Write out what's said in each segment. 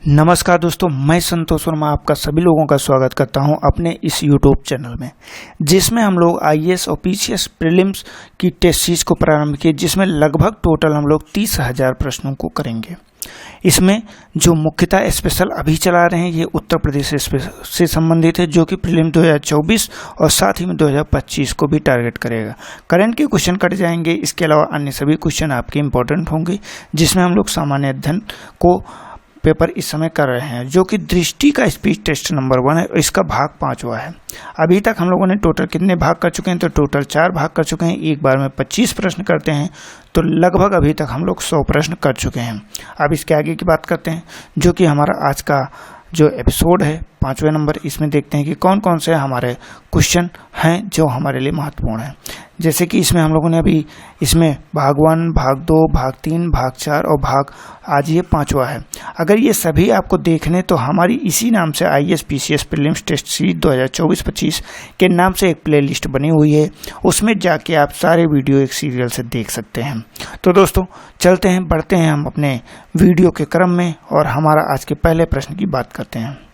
नमस्कार दोस्तों, मैं संतोष वर्मा आपका सभी लोगों का स्वागत करता हूं अपने इस YouTube चैनल में, जिसमें हम लोग IAS और PCS प्रीलिम्स की टेस्ट सीरीज को प्रारंभ किए, जिसमें लगभग टोटल हम लोग 30,000 प्रश्नों को करेंगे। इसमें जो मुख्यतः स्पेशल अभी चला रहे हैं ये उत्तर प्रदेश से संबंधित है, जो कि प्रीलिम 2024 और साथ ही में 2025 को भी टारगेट करेगा। करंट के क्वेश्चन कट जाएंगे, इसके अलावा अन्य सभी क्वेश्चन आपके इंपॉर्टेंट होंगे, जिसमें हम लोग सामान्य अध्ययन को पेपर इस समय कर रहे हैं, जो कि दृष्टि का स्पीच टेस्ट नंबर 1 है और इसका भाग 5वां है। अभी तक हम लोगों ने टोटल कितने भाग कर चुके हैं, तो टोटल 4 भाग कर चुके हैं। एक बार में 25 प्रश्न करते हैं तो लगभग अभी तक हम लोग 100 प्रश्न कर चुके हैं। अब इसके आगे की बात करते हैं, जो कि हमारा आज का जो एपिसोड है 5वें नंबर, इसमें देखते हैं कि कौन कौन से हमारे क्वेश्चन हैं जो हमारे लिए महत्वपूर्ण हैं। जैसे कि इसमें हम लोगों ने अभी इसमें भाग 1, भाग 2, भाग 3, भाग 4 और भाग आज ये 5वां है। अगर ये सभी आपको देखने तो हमारी इसी नाम से IAS PCS prelims test series 2024-25 के नाम से एक प्लेलिस्ट बनी हुई है, उसमें जाके आप सारे वीडियो एक सीरियल से देख सकते हैं। तो दोस्तों चलते हैं, बढ़ते हैं हम अपने वीडियो के क्रम में और हमारा आज के पहले प्रश्न की बात करते हैं।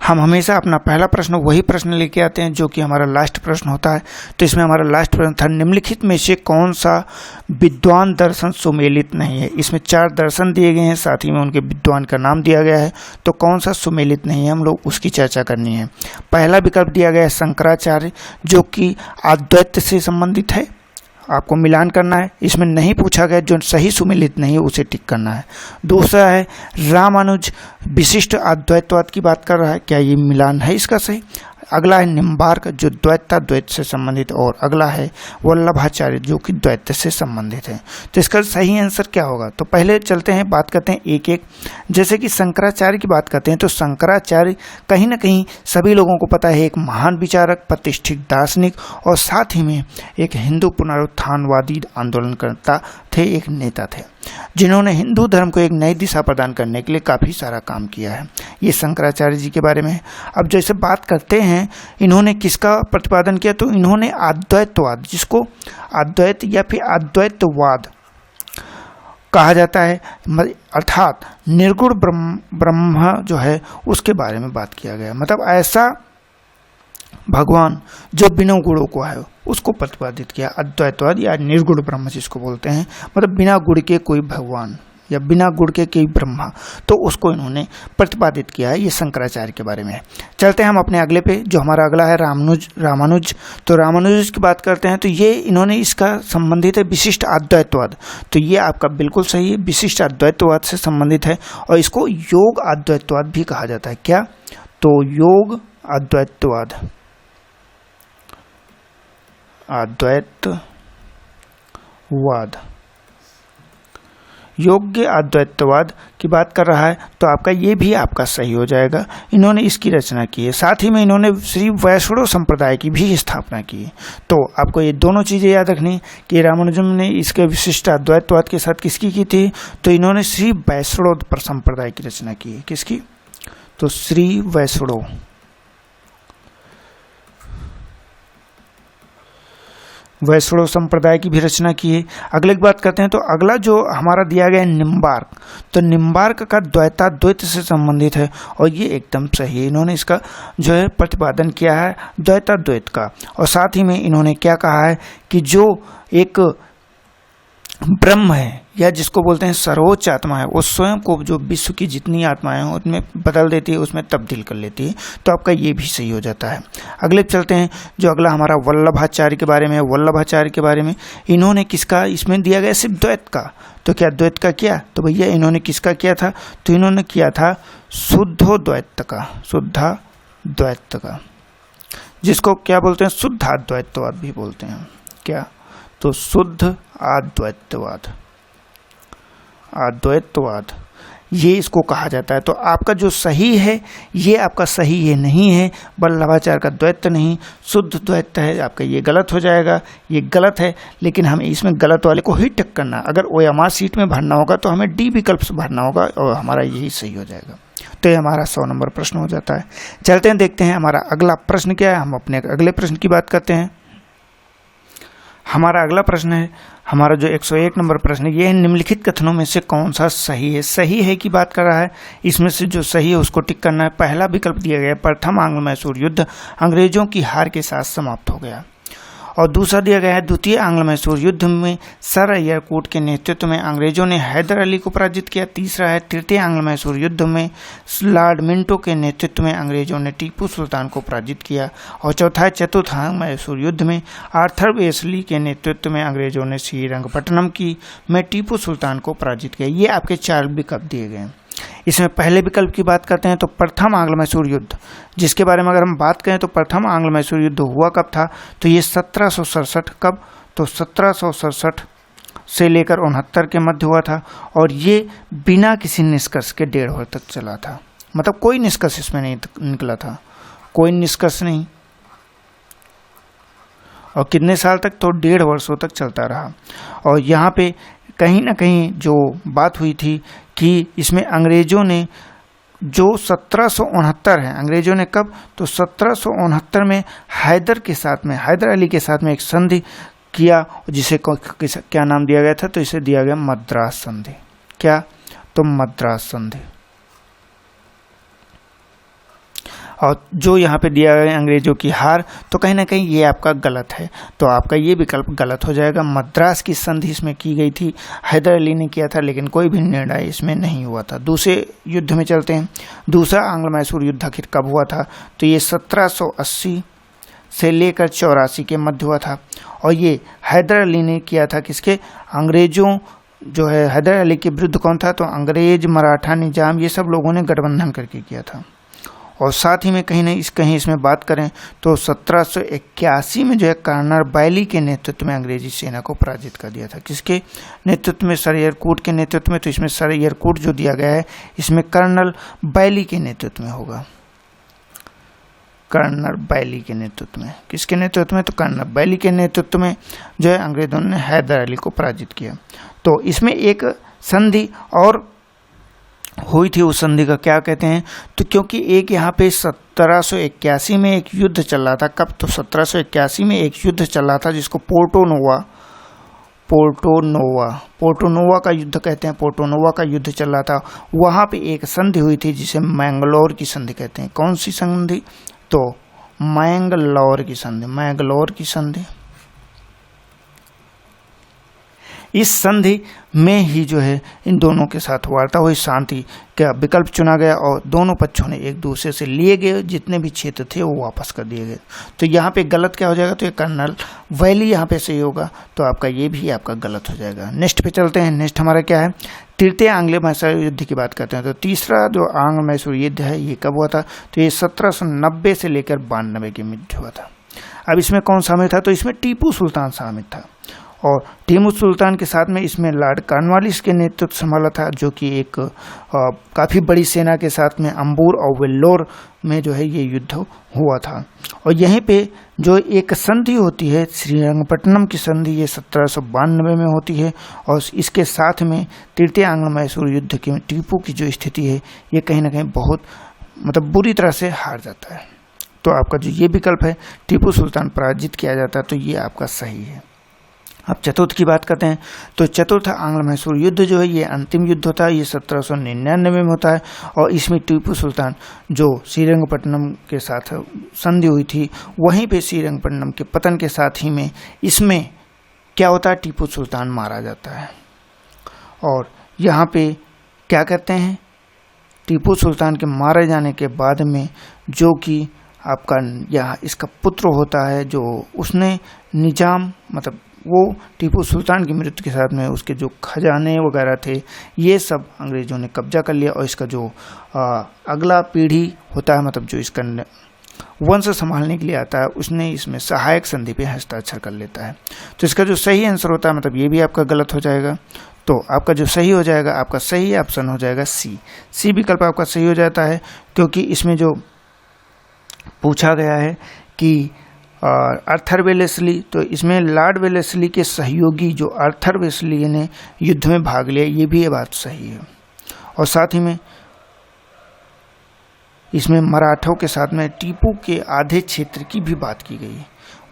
हम हमेशा अपना पहला प्रश्न वही प्रश्न लेके आते हैं जो कि हमारा लास्ट प्रश्न होता है। तो इसमें हमारा लास्ट प्रश्न था, निम्नलिखित में से कौन सा विद्वान दर्शन सुमेलित नहीं है। इसमें 4 दर्शन दिए गए हैं, साथ ही में उनके विद्वान का नाम दिया गया है, तो कौन सा सुमेलित नहीं है हम लोग उसकी चर्चा करनी है। पहला विकल्प दिया गया है शंकराचार्य, जो कि अद्वैत से संबंधित है, आपको मिलान करना है। इसमें नहीं पूछा गया, जो सही सुमेलित नहीं है उसे टिक करना है। दूसरा है रामानुज, विशिष्ट अद्वैतवाद की बात कर रहा है, क्या ये मिलान है इसका सही। अगला है निम्बार्क, जो द्वैत से संबंधित, और अगला है वल्लभाचार्य, जो कि द्वैत से संबंधित है। तो इसका सही आंसर क्या होगा, तो पहले चलते हैं, बात करते हैं एक एक। जैसे कि शंकराचार्य की बात करते हैं तो शंकराचार्य कहीं ना कहीं सभी लोगों को पता है एक महान विचारक, प्रतिष्ठित दार्शनिक और साथ ही में एक हिंदू पुनरुत्थानवादी आंदोलनकर्ता थे, एक नेता थे, जिन्होंने हिंदू धर्म को एक नई दिशा प्रदान करने के लिए काफ़ी सारा काम किया है। ये शंकराचार्य जी के बारे में है। अब जैसे बात करते हैं इन्होंने किसका प्रतिपादन किया, तो इन्होंने अद्वैतवाद, जिसको अद्वैत या फिर अद्वैतवाद कहा जाता है, अर्थात निर्गुण ब्रह्म जो है उसके बारे में बात किया गया। मतलब ऐसा भगवान जो बिना गुणों को है उसको प्रतिपादित किया, अद्वैतवाद या निर्गुण ब्रह्म जिसको बोलते हैं, मतलब बिना गुण के कोई भगवान या बिना गुण के कोई ब्रह्मा, तो उसको इन्होंने प्रतिपादित किया है। ये शंकराचार्य के बारे में है। चलते हैं हम अपने अगले पे, जो हमारा अगला है रामानुज। तो रामानुज की बात करते हैं तो ये इन्होंने इसका संबंधित है विशिष्ट अद्वैतवाद, तो ये आपका बिल्कुल सही है, विशिष्ट अद्वैतवाद से संबंधित है और इसको योग अद्वैतवाद भी कहा जाता है। क्या, तो योग अद्वैतवाद, योग्य अद्वैतवाद की बात कर रहा है, तो आपका ये भी आपका सही हो जाएगा। इन्होंने इसकी रचना की है, साथ ही में इन्होंने श्री वैष्णव संप्रदाय की भी स्थापना की है। तो आपको ये दोनों चीज़ें याद रखनी कि रामानुजम ने इसके विशिष्ट अद्वैतवाद के साथ किसकी की थी, तो इन्होंने श्री वैष्णव संप्रदाय की रचना की है। किसकी, तो श्री वैष्णव संप्रदाय की भी रचना की है। अगले की बात करते हैं तो अगला जो हमारा दिया गया है निम्बार्क, तो निम्बार्क का द्वैताद्वैत से संबंधित है और ये एकदम सही है। इन्होंने इसका जो है प्रतिपादन किया है द्वैताद्वैत का, और साथ ही में इन्होंने क्या कहा है कि जो एक ब्रह्म है या जिसको बोलते हैं सर्वोच्च आत्मा है, वो स्वयं को जो विश्व की जितनी आत्माएं हैं उनमें बदल देती है, उसमें तब्दील कर लेती है। तो आपका ये भी सही हो जाता है। अगले चलते हैं, जो अगला हमारा वल्लभाचार्य के बारे में है। वल्लभाचार्य के बारे में इन्होंने किसका, इसमें दिया गया सिर्फ द्वैत का, तो क्या द्वैत का किया, तो भैया इन्होंने किसका किया था, तो इन्होंने किया था शुद्धोद्वैत का, जिसको क्या बोलते हैं, शुद्ध अद्वैतवाद भी बोलते हैं। क्या, तो शुद्ध अद्वैतवाद ये इसको कहा जाता है। तो आपका जो सही है ये आपका सही है नहीं है, वल्लभाचार्य का द्वैत नहीं, शुद्ध द्वैत है, आपका ये गलत हो जाएगा, ये गलत है। लेकिन हमें इसमें गलत वाले को ही टिक करना, अगर OMR सीट में भरना होगा तो हमें D विकल्प से भरना होगा और हमारा यही सही हो जाएगा। तो ये हमारा 100 नंबर प्रश्न हो जाता है। चलते हैं, देखते हैं हमारा अगला प्रश्न क्या है। हम अपने अगले प्रश्न की बात करते हैं। हमारा अगला प्रश्न है, हमारा जो 101 नंबर प्रश्न है, ये निम्नलिखित कथनों में से कौन सा सही है। सही है की बात कर रहा है, इसमें से जो सही है उसको टिक करना है। पहला विकल्प दिया गया है, प्रथम आंग्ल मैसूर युद्ध अंग्रेजों की हार के साथ समाप्त हो गया। और दूसरा दिया गया है, द्वितीय आंग्ल मैसूर युद्ध में सर एयरकूट के नेतृत्व में अंग्रेजों ने हैदर अली को पराजित किया। तीसरा है, तृतीय आंग्ल मैसूर युद्ध में लॉर्ड मिंटो के नेतृत्व में अंग्रेजों ने टीपू सुल्तान को पराजित किया। और चौथा है, चतुर्थ आंग्ल मैसूर युद्ध में आर्थर वेस्ली के नेतृत्व में अंग्रेजों ने श्रीरंगपट्टनम में टीपू सुल्तान को पराजित किया। ये आपके 4 विकल्प दिए गए हैं। इसमें पहले विकल्प की बात करते हैं तो प्रथम आंग्ल मैसूर युद्ध, जिसके बारे में अगर हम बात करें तो प्रथम आंग्ल मैसूर युद्ध हुआ कब था, तो ये 1767 कब, तो 1767 से लेकर 69 के मध्य हुआ था। और ये बिना किसी निष्कर्ष के 1.5 वर्ष तक चला था। मतलब कोई निष्कर्ष इसमें नहीं निकला था, कोई निष्कर्ष नहीं। और कितने साल तक, तो 1.5 वर्षों तक चलता रहा। और यहाँ पे कहीं ना कहीं जो बात हुई थी कि इसमें अंग्रेजों ने जो 1769 है, अंग्रेजों ने कब, तो 1769 में हैदर अली के साथ में एक संधि किया, जिसे क्या नाम दिया गया था, तो इसे दिया गया मद्रास संधि। क्या, तो मद्रास संधि। और जो यहाँ पे दिया गया अंग्रेजों की हार, तो कहीं ना कहीं ये आपका गलत है, तो आपका ये विकल्प गलत हो जाएगा। मद्रास की संधि इसमें की गई थी, हैदर अली ने किया था, लेकिन कोई भी निर्णय इसमें नहीं हुआ था। दूसरे युद्ध में चलते हैं। दूसरा आंग्ल मैसूर युद्ध आखिर कब हुआ था, तो ये 1780 से लेकर 84 के मध्य हुआ था। और ये हैदर अली ने किया था, किसके, अंग्रेजों जो है हैदर अली के विरुद्ध कौन था, तो अंग्रेज, मराठा निजाम, ये सब लोगों ने गठबंधन करके किया था। और साथ ही में कहीं इसमें बात करें तो 1781 में जो है कर्नल बैली के नेतृत्व में अंग्रेजी सेना को पराजित कर दिया था। किसके नेतृत्व में, सर एयरकूट के नेतृत्व में। तो इसमें सर एयरकूट जो दिया गया है, इसमें कर्नल बैली के नेतृत्व में होगा, कर्नल बैली के नेतृत्व में। किसके नेतृत्व में, तो कर्नल बैली के नेतृत्व में जो है अंग्रेजों ने हैदर अली को पराजित किया। तो इसमें एक संधि और हुई थी, उस संधि का क्या कहते हैं, तो क्योंकि एक यहाँ पे 1781 में एक युद्ध चल रहा था। कब, तो 1781 में एक युद्ध चल रहा था जिसको पोर्टोनोवा का युद्ध कहते हैं। पोर्टोनोवा का युद्ध चल रहा था, वहाँ पे एक संधि हुई थी जिसे मैंगलोर की संधि कहते हैं। कौन सी संधि, तो मैंगलोर की संधि। इस संधि में ही जो है इन दोनों के साथ वार्ता हुई, शांति का विकल्प चुना गया और दोनों पक्षों ने एक दूसरे से लिए गए जितने भी क्षेत्र थे वो वापस कर दिए गए। तो यहाँ पे गलत क्या हो जाएगा, तो ये कर्नल वैली यहाँ पे सही होगा, तो आपका ये भी आपका गलत हो जाएगा। नेक्स्ट पे चलते हैं। नेक्स्ट हमारा क्या है, तृतीय आंग्ल मैसूर युद्ध की बात करते हैं। तो तीसरा जो आंग्ल मैसूर युद्ध है ये कब हुआ था, तो ये 1790 से लेकर 92 के मध्य हुआ था। अब इसमें कौन शामिल था, तो इसमें टीपू सुल्तान शामिल था। और टीपू सुल्तान के साथ में इसमें लॉर्ड कॉर्नवालिस के नेतृत्व संभाला था, जो कि एक काफ़ी बड़ी सेना के साथ में अंबूर और वेल्लोर में जो है ये युद्ध हुआ था। और यहीं पे जो एक संधि होती है श्रीरंगपट्टनम की संधि, ये 1792 में होती है। और इसके साथ में तृतीय आंग्ल मैसूर युद्ध की टीपू की जो स्थिति है ये कहीं ना कहीं बहुत मतलब बुरी तरह से हार जाता है। तो आपका जो ये विकल्प है टीपू सुल्तान पराजित किया जाता है, तो ये आपका सही है। अब चतुर्थ की बात करते हैं। तो चतुर्थ आंग्ल मैसूर युद्ध जो है ये अंतिम युद्ध होता है, ये 1799 में होता है। और इसमें टीपू सुल्तान जो श्रीरंगपट्टनम के साथ संधि हुई थी, वहीं पे श्रीरंगपट्टनम के पतन के साथ ही में इसमें क्या होता है, टीपू सुल्तान मारा जाता है। और यहाँ पे क्या कहते हैं, टीपू सुल्तान के मारे जाने के बाद में जो कि आपका यहाँ इसका पुत्र होता है, जो उसने निजाम मतलब वो टीपू सुल्तान की मृत्यु के साथ में उसके जो खजाने वगैरह थे ये सब अंग्रेज़ों ने कब्जा कर लिया। और इसका जो अगला पीढ़ी होता है, मतलब जो इसका वंश संभालने के लिए आता है, उसने इसमें सहायक संधि पे हस्ताक्षर कर लेता है। तो इसका जो सही आंसर होता है, मतलब ये भी आपका गलत हो जाएगा। तो आपका जो सही हो जाएगा, आपका सही ऑप्शन हो जाएगा सी विकल्प आपका सही हो जाता है, क्योंकि इसमें जो पूछा गया है कि आर्थर वेलेस्ली, तो इसमें लॉर्ड वेलेस्ली के सहयोगी जो आर्थर वेलेस्ली ने युद्ध में भाग लिया, ये भी ये बात सही है। और साथ ही में इसमें मराठों के साथ में टीपू के आधे क्षेत्र की भी बात की गई,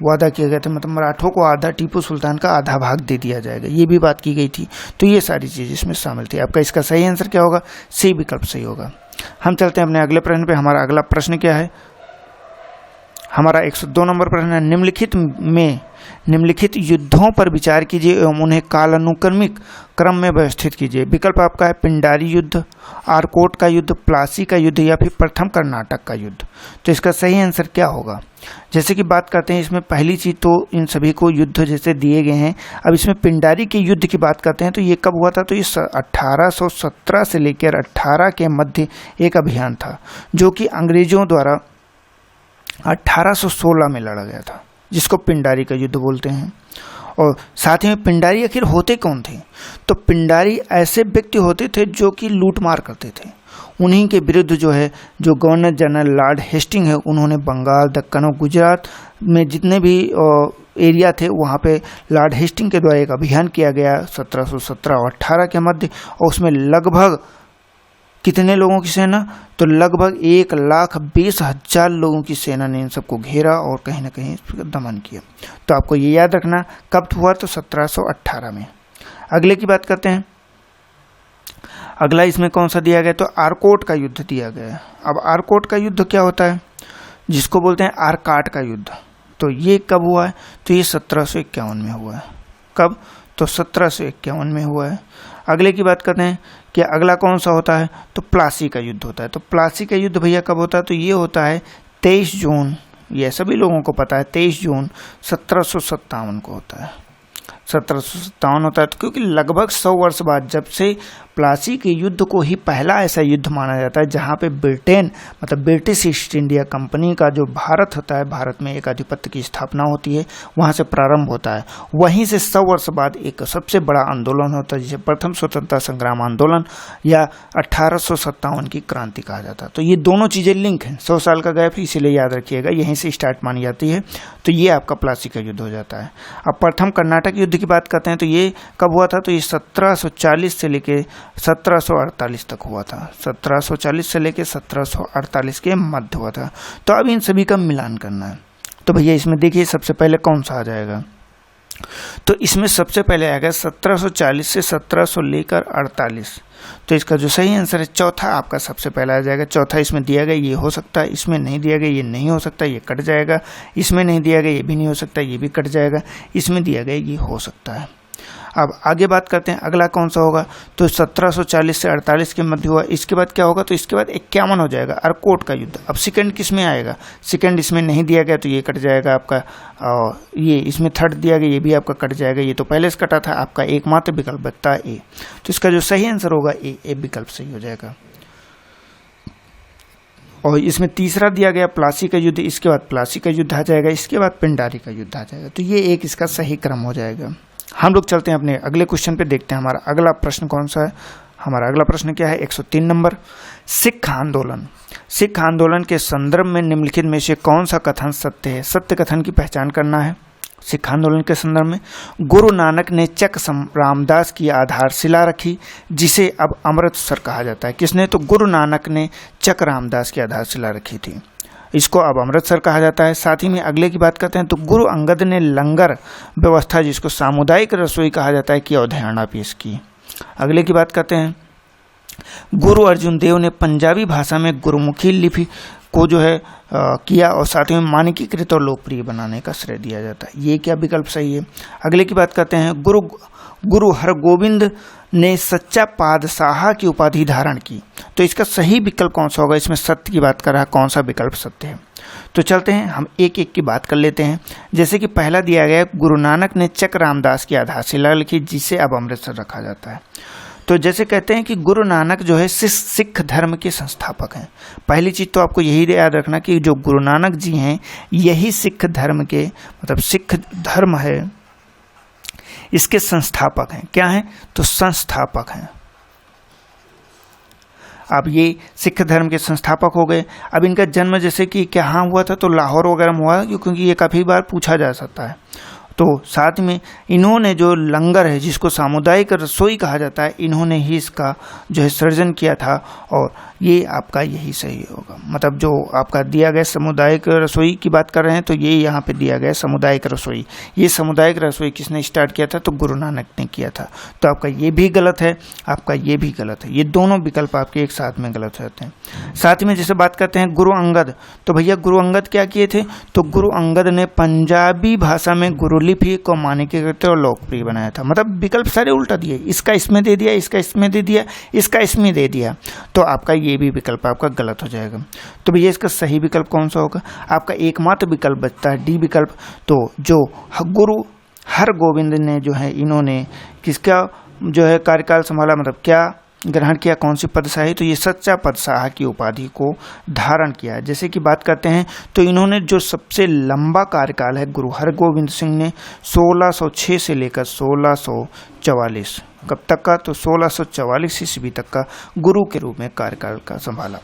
वादा किया गया था, मतलब मराठों को आधा, टीपू सुल्तान का आधा भाग दे दिया जाएगा, ये भी बात की गई थी। तो ये सारी चीज़ इसमें शामिल थी। आपका इसका सही आंसर क्या होगा? सी विकल्प सही होगा। हम चलते हैं अपने अगले प्रश्न पे। हमारा अगला प्रश्न क्या है? हमारा 102 नंबर प्रश्न है, निम्नलिखित युद्धों पर विचार कीजिए एवं उन्हें कालानुक्रमिक क्रम में व्यवस्थित कीजिए। विकल्प आपका है पिंडारी युद्ध, आरकोट का युद्ध, प्लासी का युद्ध या फिर प्रथम कर्नाटक का युद्ध। तो इसका सही आंसर क्या होगा? जैसे कि बात करते हैं इसमें पहली चीज तो इन सभी को युद्ध जैसे दिए गए हैं। अब इसमें पिंडारी के युद्ध की बात करते हैं तो ये कब हुआ था? तो ये 1817 से लेकर 18 के मध्य एक अभियान था जो कि अंग्रेजों द्वारा 1816 में लड़ा गया था, जिसको पिंडारी का युद्ध बोलते हैं। और साथ ही में पिंडारी आखिर होते कौन थे? तो पिंडारी ऐसे व्यक्ति होते थे जो कि लूटमार करते थे। उन्हीं के विरुद्ध जो गवर्नर जनरल लॉर्ड हेस्टिंग है, उन्होंने बंगाल, दक्कन और गुजरात में जितने भी एरिया थे वहाँ पे लॉर्ड हेस्टिंग के द्वारा एक अभियान किया गया 1717 और 18 के मध्य। और उसमें लगभग कितने लोगों की सेना? तो लगभग 1,20,000 लोगों की सेना ने इन सबको घेरा और कहीं ना कहीं दमन किया। तो आपको ये याद रखना कब हुआ? तो 1718 में। अगले की बात करते हैं। अगला इसमें कौन सा दिया गया? तो आरकोट का युद्ध दिया गया है। अब आरकोट का युद्ध क्या होता है? जिसको बोलते हैं आरकाट का युद्ध। तो ये कब हुआ है? तो ये 1751 में हुआ है। कब? तो 1751 में हुआ है। अगले की बात करते हैं कि अगला कौन सा होता है? तो प्लासी का युद्ध होता है। तो प्लासी का युद्ध भैया कब होता है? तो ये होता है 23 जून, ये सभी लोगों को पता है, 23 जून 1757 को होता है। 1757 होता है तो क्योंकि लगभग 100 वर्ष बाद, जब से प्लासी के युद्ध को ही पहला ऐसा युद्ध माना जाता है जहाँ पे ब्रिटेन मतलब ब्रिटिश ईस्ट इंडिया कंपनी का जो भारत होता है, भारत में एक आधिपत्य की स्थापना होती है, वहाँ से प्रारंभ होता है। वहीं से 100 वर्ष बाद एक सबसे बड़ा आंदोलन होता है जिसे प्रथम स्वतंत्रता संग्राम आंदोलन या 1857 की क्रांति कहा जाता है। तो ये दोनों चीज़ें लिंक हैं, 100 साल का गैप, इसीलिए याद रखिएगा, यहीं से स्टार्ट मानी जाती है। तो ये आपका प्लासी का युद्ध हो जाता है। अब प्रथम कर्नाटक युद्ध की बात करते हैं तो ये कब हुआ था? तो ये 1740 से लेके 1748 तक हुआ था। 1740 से लेके 1748 के मध्य हुआ था। तो अब इन सभी का मिलान करना है। तो भैया इसमें देखिए सबसे पहले कौन सा आ जाएगा? तो इसमें सबसे पहले आएगा 1740 से 1700 लेकर 48। तो इसका जो सही आंसर है चौथा आपका सबसे पहला आ जाएगा। चौथा इसमें दिया गया ये हो सकता है, इसमें नहीं दिया गया ये नहीं हो सकता, ये कट जाएगा। इसमें नहीं दिया गया ये भी नहीं हो सकता, ये भी कट जाएगा। इसमें दिया गया ये हो सकता है। अब आगे बात करते हैं अगला कौन सा होगा? तो 1740 से 48 के मध्य हुआ। इसके बाद क्या होगा? तो इसके बाद 51 हो जाएगा, आरकोट का युद्ध। अब सेकंड किस में आएगा? सेकंड इसमें नहीं दिया गया तो ये कट जाएगा आपका। ये इसमें थर्ड दिया गया, ये भी आपका कट जाएगा। ये तो पहले से कटा था। आपका एकमात्र विकल्प बचता है ए। तो इसका जो सही आंसर होगा ए विकल्प सही हो जाएगा। और इसमें तीसरा दिया गया प्लासी का युद्ध, इसके बाद प्लासी का युद्ध आ जाएगा, इसके बाद पिंडारी का युद्ध आ जाएगा। तो ये एक इसका सही क्रम हो जाएगा। हम लोग चलते हैं अपने अगले क्वेश्चन पे, देखते हैं हमारा अगला प्रश्न कौन सा है। हमारा अगला प्रश्न क्या है? 103 नंबर। सिख आंदोलन के संदर्भ में निम्नलिखित में से कौन सा कथन सत्य है? सत्य कथन की पहचान करना है। सिख आंदोलन के संदर्भ में गुरु नानक ने चक रामदास की आधारशिला रखी, जिसे अब अमृतसर कहा जाता है। किसने? तो गुरु नानक ने चक रामदास की आधारशिला रखी थी, इसको अब अमृतसर कहा जाता है। साथ ही में अगले की बात करते हैं तो गुरु अंगद ने लंगर व्यवस्था, जिसको सामुदायिक रसोई कहा जाता है, की अवधारणा पेश की। अगले की बात करते हैं गुरु अर्जुन देव ने पंजाबी भाषा में गुरुमुखी लिपि को किया और साथ ही में मानकीकृत और लोकप्रिय बनाने का श्रेय दिया जाता है। ये क्या विकल्प सही है? अगले की बात करते हैं गुरु हरगोविंद ने सच्चा पातशाह की उपाधि धारण की। तो इसका सही विकल्प कौन सा होगा? इसमें सत्य की बात कर रहा है, कौन सा विकल्प सत्य है? तो चलते हैं हम एक एक की बात कर लेते हैं। जैसे कि पहला दिया गया गुरु नानक ने चक रामदास की आधारशिला लिखी, जिसे अब अमृतसर रखा जाता है। तो जैसे कहते हैं कि गुरु नानक जो है सिख धर्म के संस्थापक हैं। पहली चीज़ तो आपको यही याद रखना कि जो गुरु नानक जी हैं यही सिख धर्म के मतलब सिख धर्म है, इसके संस्थापक हैं। क्या हैं? तो संस्थापक हैं। अब ये सिख धर्म के संस्थापक हो गए। अब इनका जन्म जैसे कि कहाँ हुआ था? तो लाहौर वगैरह में हुआ, क्योंकि ये काफ़ी बार पूछा जा सकता है। तो साथ में इन्होंने जो लंगर है, जिसको सामुदायिक रसोई कहा जाता है, इन्होंने ही इसका जो है सृजन किया था, और ये आपका यही सही होगा। मतलब जो आपका दिया गया सामुदायिक रसोई की बात कर रहे हैं, तो ये यहाँ पे दिया गया सामुदायिक रसोई। ये सामुदायिक रसोई किसने स्टार्ट किया था? तो गुरु नानक ने किया था। तो आपका ये भी गलत है, आपका ये भी गलत है। ये दोनों विकल्प आपके एक साथ में गलत रहते हैं। साथ में जैसे बात करते हैं गुरु अंगद, तो भैया गुरु अंगद क्या किए थे? तो गुरु अंगद ने पंजाबी भाषा में गुरुलिपि को मानकीकृत करते और लोकप्रिय बनाया था। मतलब विकल्प सारे उल्टा दिए, इसका इसमें दे दिया, इसका इसमें दे दिया, इसका इसमें दे दिया, तो आपका ये भी विकल्प आपका गलत हो जाएगा। तो भैया इसका सही विकल्प कौन सा होगा? आपका एकमात्र विकल्प बचता है डी विकल्प। तो जो गुरु हरगोविंद ने जो है, इन्होंने किसका जो है कार्यकाल संभाला, मतलब क्या ग्रहण किया, कौन सी पदशाही? तो ये सच्चा पदशाह की उपाधि को धारण किया। जैसे कि बात करते हैं तो इन्होंने जो सबसे लंबा कार्यकाल है गुरु हरगोविंद सिंह ने 1606 से लेकर 1644 कब तक का? तो 1644 ईस्वी तक का गुरु के रूप में कार्यकाल का संभाला।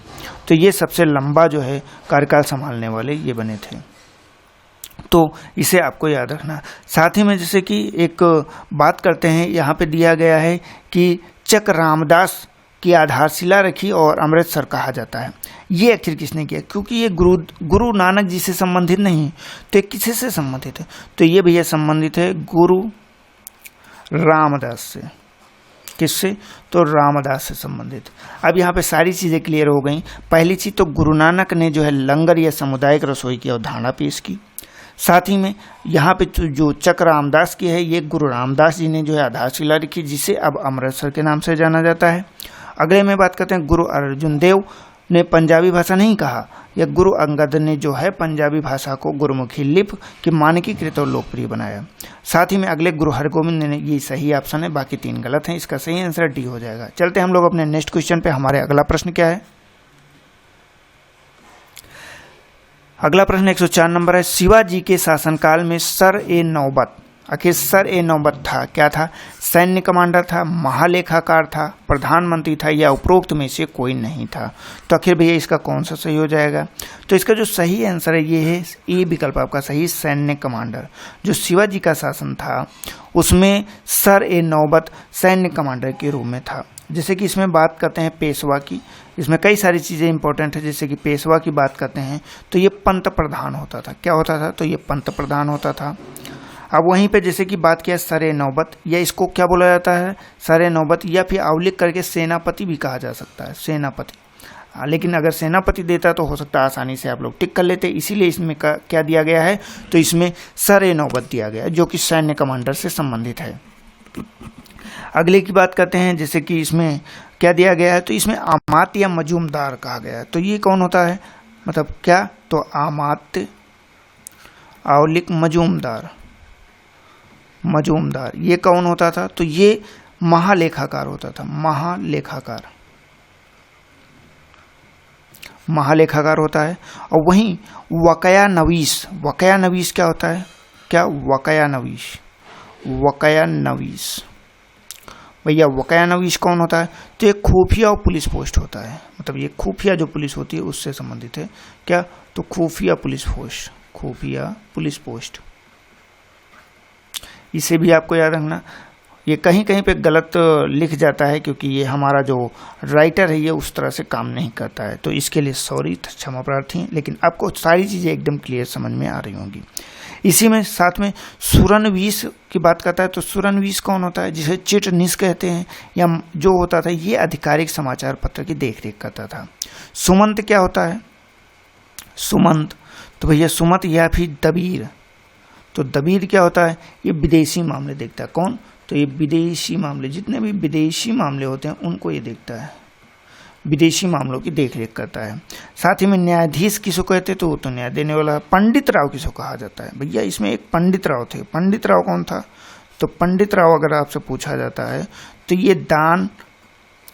तो ये सबसे लंबा जो है कार्यकाल संभालने वाले ये बने थे। तो इसे आपको याद रखना। साथ ही में जैसे कि एक बात करते हैं, यहाँ पे दिया गया है कि चक रामदास की आधारशिला रखी और अमृतसर कहा जाता है। ये आखिर किसने किया? क्योंकि ये गुरु नानक जी से संबंधित नहीं, तो किसी से संबंधित है? तो ये भैया संबंधित है गुरु रामदास से। किससे? तो रामदास से संबंधित। अब यहाँ पे सारी चीज़ें क्लियर हो गई। पहली चीज़ तो गुरु नानक ने जो है लंगर या सामुदायिक रसोई की अवधारणा पेश की। साथ ही में यहाँ पे जो चक रामदास की है, ये गुरु रामदास जी ने जो है आधारशिला रखी, जिसे अब अमृतसर के नाम से जाना जाता है। अगले में बात करते हैं गुरु अर्जुन देव ने पंजाबी भाषा नहीं कहा, या गुरु अंगद ने जो है पंजाबी भाषा को गुरुमुखी लिपि के मानकीकृत और लोकप्रिय बनाया। साथ ही में अगले गुरु हरगोविंद ने, ये सही ऑप्शन है, बाकी 3 गलत हैं। इसका सही आंसर डी हो जाएगा। चलते हैं हम लोग अपने नेक्स्ट क्वेश्चन पे। हमारे अगला प्रश्न क्या है? अगला प्रश्न 104 नंबर है। शिवाजी के शासनकाल में सर-ए-नौबत, आखिर सर-ए-नौबत था क्या था? सैन्य कमांडर था, महालेखाकार था, प्रधानमंत्री था, या उपरोक्त में से कोई नहीं था? तो आखिर भैया इसका कौन सा सही हो जाएगा? तो इसका जो सही आंसर है ये है ए विकल्प आपका सही, सैन्य कमांडर। जो शिवाजी का शासन था उसमें सर-ए-नौबत सैन्य कमांडर के रूप में था। जैसे कि इसमें बात करते हैं पेशवा की, इसमें कई सारी चीज़ें इंपॉर्टेंट है। जैसे कि पेशवा की बात करते हैं तो ये पंत प्रधान होता था। क्या होता था? तो ये पंत प्रधान होता था। अब वहीं पे जैसे कि बात किया सर-ए-नौबत, या इसको क्या बोला जाता है? सर-ए-नौबत, या फिर अवलिक करके सेनापति भी कहा जा सकता है, सेनापति। लेकिन अगर सेनापति देता तो हो सकता है आसानी से आप लोग टिक कर लेते, इसीलिए इसमें क्या दिया गया है? तो इसमें सर-ए-नौबत दिया गया है, जो कि सैन्य कमांडर से संबंधित है। अगले की बात करते हैं, जैसे कि इसमें क्या दिया गया है? तो इसमें अमात्य या मजूमदार कहा गया है। तो ये कौन होता है? मतलब क्या? तो अमात्य, अवलिक, मजूमदार। मजूमदार ये कौन होता था? तो ये महालेखाकार होता था। महालेखाकार, महालेखाकार होता है। और वहीं वकयानवीस, वकयानवीस क्या होता है? क्या? वकयानवीस, वकयानवीस भैया वकयानवीस कौन होता है? तो ये खुफिया और पुलिस पोस्ट होता है। मतलब ये खुफिया जो पुलिस होती है उससे संबंधित है। क्या? तो खुफिया पुलिस पोस्ट, खुफिया पुलिस पोस्ट। इसे भी आपको याद रखना। ये कहीं कहीं पे गलत लिख जाता है, क्योंकि ये हमारा जो राइटर है ये उस तरह से काम नहीं करता है, तो इसके लिए सॉरी, क्षमा प्रार्थी। लेकिन आपको सारी चीज़ें एकदम क्लियर समझ में आ रही होंगी। इसी में साथ में सुरनवीस की बात करता है। तो सुरनवीस कौन होता है? जिसे चिटनीस कहते हैं, या जो होता था ये आधिकारिक समाचार पत्र की देखरेख करता था। सुमंत क्या होता है? सुमंत, तो भैया सुमंत या फिर दबीर। तो दबीर क्या होता है? ये विदेशी मामले देखता है। कौन? तो ये विदेशी मामले, जितने भी विदेशी मामले होते हैं उनको ये देखता है, विदेशी मामलों की देखरेख करता है। साथ ही में न्यायाधीश किसको कहते? तो वो तो न्याय देने वाला। पंडित राव किसको कहा जाता है? भैया इसमें एक पंडित राव थे। पंडित राव कौन था? तो पंडित राव अगर आपसे पूछा जाता है तो ये दान,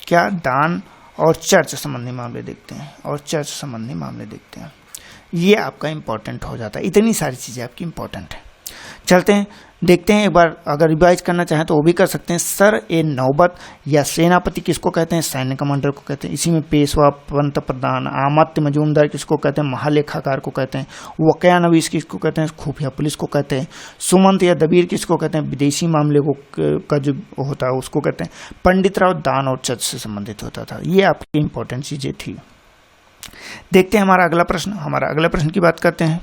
क्या? दान और चर्च संबंधी मामले देखते हैं, और चर्च संबंधी मामले देखते हैं। ये आपका इंपॉर्टेंट हो जाता है। इतनी सारी चीज़ें आपकी इंपॉर्टेंट है। चलते हैं देखते हैं एक बार, अगर रिवाइज करना चाहें तो वो भी कर सकते हैं। सर ए नौबत या सेनापति किसको कहते हैं? सैन्य कमांडर को कहते हैं। इसी में पेशवा, पंत प्रधान, आमत्य मजूमदार किसको कहते हैं? महालेखाकार को कहते हैं। वकयानवीस किसको कहते हैं? खुफिया पुलिस को कहते हैं। सुमंत या दबीर किसको कहते हैं? विदेशी मामले को का जो होता है उसको कहते हैं। पंडित राव दान और चर्च से संबंधित होता था। ये आपकी इंपॉर्टेंट चीजें थी। देखते हैं हमारा अगला प्रश्न। हमारा अगला प्रश्न की बात करते हैं।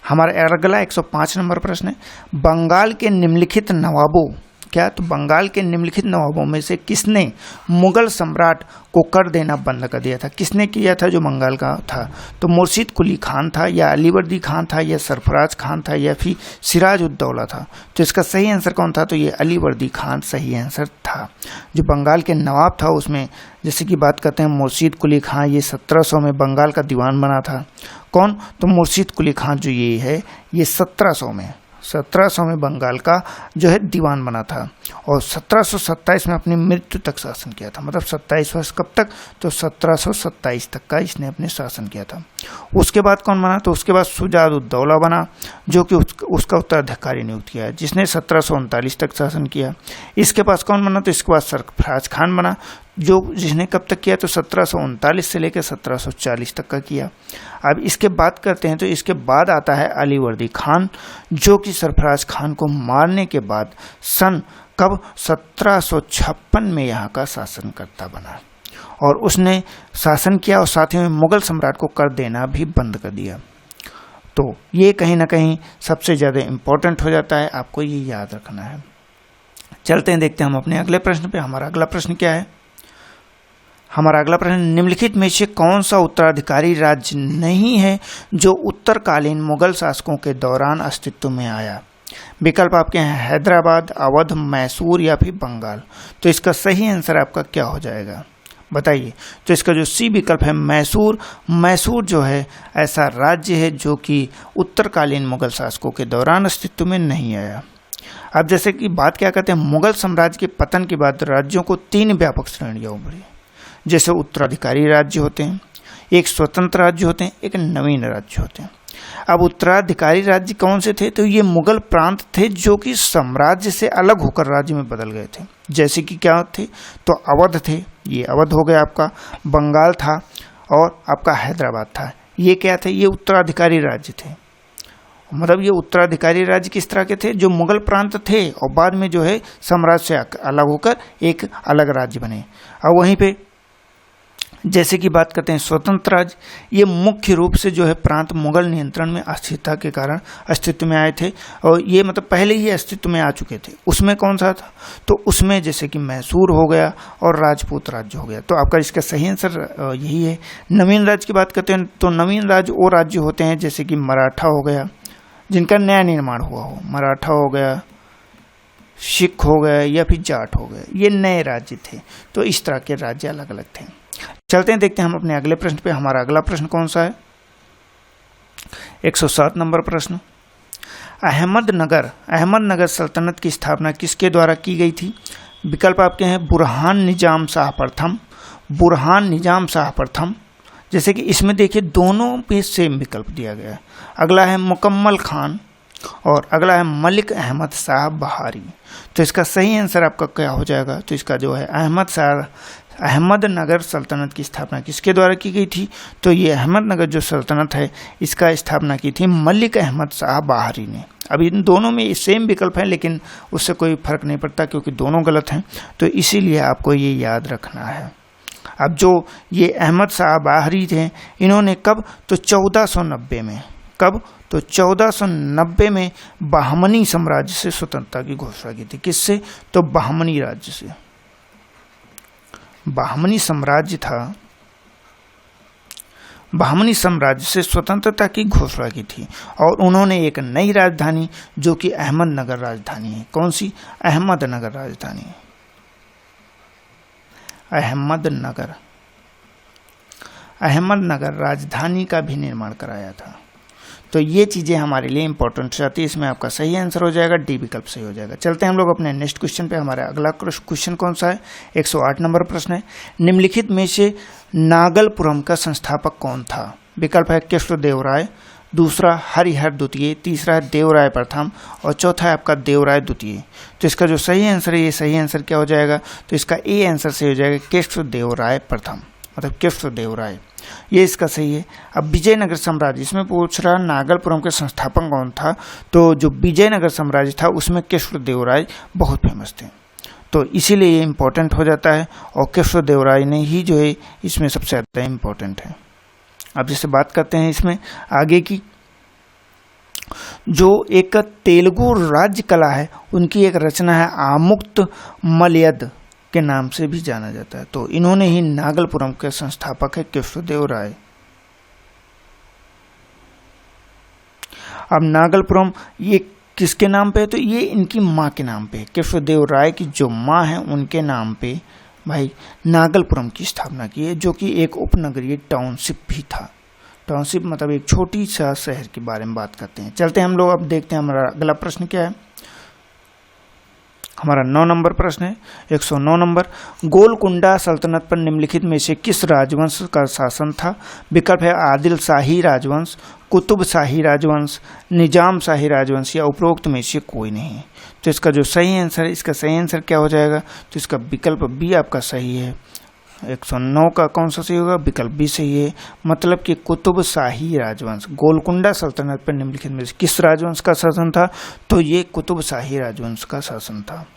हमारा अगला 105 नंबर प्रश्न है, बंगाल के निम्नलिखित नवाबों, क्या तो बंगाल के निम्नलिखित नवाबों में से किसने मुगल सम्राट को कर देना बंद कर दिया था? किसने किया था जो बंगाल का था? तो मुर्शिद कुली खान था, या अलीवर्दी खान था, या सरफराज खान था, या फिर सिराज उद दौला था? तो इसका सही आंसर कौन था? तो ये अलीवर्दी खान सही आंसर था। जो बंगाल के नवाब था उसमें जैसे कि बात करते हैं मुर्शिद कुली खान, ये 1700 में बंगाल का दीवान बना था। कौन? तो मुर्शिद कुली खान जो ये है ये 1700 में बंगाल का जो है दीवान बना था और 1727 में अपनी मृत्यु तक शासन किया था। मतलब 27 वर्ष कब तक? तो 1727 तक का इसने अपने शासन किया था। उसके बाद कौन बना? तो उसके बाद शुजा उद दौला बना, जो कि उसका उत्तराधिकारी नियुक्त किया, जिसने 1739 तक शासन किया। इसके पास कौन बना? तो इसके बाद सरफराज खान बना, जिसने कब तक किया? तो 1739 से लेकर 1740 तक का किया। अब इसके बात करते हैं तो इसके बाद आता है अलीवर्दी खान, जो कि सरफराज खान को मारने के बाद सन कब 1756 में यहाँ का शासनकर्ता बना और उसने शासन किया और साथ ही में मुगल सम्राट को कर देना भी बंद कर दिया। तो ये कहीं ना कहीं सबसे ज़्यादा इम्पोर्टेंट हो जाता है, आपको ये याद रखना है। चलते हैं, देखते हैं हम अपने अगले प्रश्न पे। हमारा अगला प्रश्न क्या है? हमारा अगला प्रश्न, निम्नलिखित में से कौन सा उत्तराधिकारी राज्य नहीं है जो उत्तरकालीन मुगल शासकों के दौरान अस्तित्व में आया? विकल्प आपके हैं हैदराबाद, अवध, मैसूर या फिर बंगाल। तो इसका सही आंसर आपका क्या हो जाएगा बताइए? तो इसका जो सी विकल्प है मैसूर। मैसूर जो है ऐसा राज्य है जो कि उत्तरकालीन मुगल शासकों के दौरान अस्तित्व में नहीं आया। अब जैसे कि बात क्या करते हैं, मुगल साम्राज्य के पतन के बाद राज्यों को 3 व्यापक श्रेणियां उभरी। जैसे उत्तराधिकारी राज्य होते हैं, एक स्वतंत्र राज्य होते हैं, एक नवीन राज्य होते हैं। अब उत्तराधिकारी राज्य कौन से थे? तो ये मुगल प्रांत थे जो कि साम्राज्य से अलग होकर राज्य में बदल गए थे। जैसे कि क्या थे? तो अवध थे, ये अवध हो गया आपका, बंगाल था और आपका हैदराबाद था। ये क्या थे? ये उत्तराधिकारी राज्य थे। मतलब ये उत्तराधिकारी राज्य किस तरह के थे? जो मुगल प्रांत थे और बाद में जो है साम्राज्य से अलग होकर एक अलग राज्य बने। और वहीं पे जैसे कि बात करते हैं स्वतंत्र राज्य, ये मुख्य रूप से जो है प्रांत मुगल नियंत्रण में अस्थिरता के कारण अस्तित्व में आए थे और ये मतलब पहले ही अस्तित्व में आ चुके थे। उसमें कौन सा था? तो उसमें जैसे कि मैसूर हो गया और राजपूत राज्य हो गया। तो आपका इसका सही आंसर यही है। नवीन राज्य की बात करते हैं तो नवीन राज्य वो राज्य होते हैं जैसे कि मराठा हो गया, जिनका नया निर्माण हुआ हो, मराठा हो गया, सिख हो गया या फिर जाट हो गए, ये नए राज्य थे। तो इस तरह के राज्य अलग अलग थे। चलते हैं, देखते हैं हम अपने अगले प्रश्न पे। हमारा अगला प्रश्न कौन सा है? 107 नंबर प्रश्न, अहमदनगर सल्तनत की स्थापना किसके द्वारा की गई थी? विकल्प आपके हैं बुरहान निजाम शाह प्रथम, बुरहान निजाम शाह प्रथम। जैसे कि इसमें देखिए दोनों पे सेम विकल्प दिया गया है। अगला है मुकम्मल खान और अगला है मलिक अहमद शाह बहारी। तो इसका सही आंसर आपका क्या हो जाएगा? तो इसका जो है अहमदनगर सल्तनत की स्थापना किसके द्वारा की गई थी? तो ये अहमदनगर जो सल्तनत है इसका स्थापना की थी मलिक अहमद शाह बहारी ने। अब इन दोनों में सेम विकल्प है लेकिन उससे कोई फर्क नहीं पड़ता क्योंकि दोनों गलत हैं, तो इसीलिए आपको ये याद रखना है। अब जो ये अहमद शाह बहारी थे इन्होंने कब? तो 1490 में। कब? तो 1490 में बहमनी साम्राज्य से स्वतंत्रता की घोषणा की थी। किससे? तो बहमनी राज्य से। बहमनी साम्राज्य था, बहमनी साम्राज्य से स्वतंत्रता की घोषणा की थी और उन्होंने एक नई राजधानी जो कि अहमदनगर राजधानी है। कौन सी? अहमदनगर राजधानी। अहमदनगर राजधानी का भी निर्माण कराया था। तो ये चीज़ें हमारे लिए इंपॉर्टेंट रहती है। इसमें आपका सही आंसर हो जाएगा डी विकल्प सही हो जाएगा। चलते हैं हम लोग अपने नेक्स्ट क्वेश्चन पे। हमारा अगला क्वेश्चन कौन सा है? 108 नंबर प्रश्न है, निम्नलिखित में से नागलपुरम का संस्थापक कौन था? विकल्प है कृष्णदेव राय, दूसरा हरिहर द्वितीय, तीसरा है देवराय प्रथम और चौथा है आपका देवराय द्वितीय। तो इसका जो सही आंसर है, ये सही आंसर क्या हो जाएगा, तो इसका ए आंसर सही हो जाएगा कृष्ण देवराय प्रथम, मतलब कृष्ण देवराय, ये इसका सही है। अब विजयनगर साम्राज्य, इसमें पूछ रहा नागलपुरम के संस्थापक कौन था, तो जो विजयनगर साम्राज्य था उसमें कृष्ण देवराय बहुत फेमस थे, तो इसीलिए ये इम्पोर्टेंट हो जाता है और कृष्ण देवराय ने ही जो है इसमें सबसे ज़्यादा इम्पोर्टेंट है। अब जैसे बात करते हैं इसमें आगे की, जो एक तेलुगु राज्य कला है उनकी एक रचना है आमुक्त मलयद के नाम से भी जाना जाता है, तो इन्होंने ही नागलपुरम के संस्थापक है कृष्णदेवराय। अब नागलपुरम ये किसके नाम पे है, तो ये इनकी माँ के नाम पे है, कृष्णदेवराय की जो माँ है उनके नाम पे भाई नागलपुरम की स्थापना की है, जो कि एक उपनगरीय टाउनशिप भी था। टाउनशिप मतलब एक छोटी सा शहर के बारे में बात करते हैं। चलते हैं हम लोग, अब देखते हैं हमारा अगला प्रश्न क्या है। हमारा 9 नंबर प्रश्न है, 109 नंबर, गोलकुंडा सल्तनत पर निम्नलिखित में से किस राजवंश का शासन था। विकल्प है आदिल शाही राजवंश, कुतुब शाही राजवंश, निजाम शाही राजवंश या उपरोक्त में से कोई नहीं। तो इसका जो सही आंसर है, इसका सही आंसर क्या हो जाएगा, तो इसका विकल्प बी आपका सही है। 109 का कौन सा सही होगा, विकल्प बी सही है, मतलब कि कुतुब शाही राजवंश। गोलकुंडा सल्तनत पर निम्नलिखित में से किस राजवंश का शासन था, तो ये कुतुब शाही राजवंश का शासन था।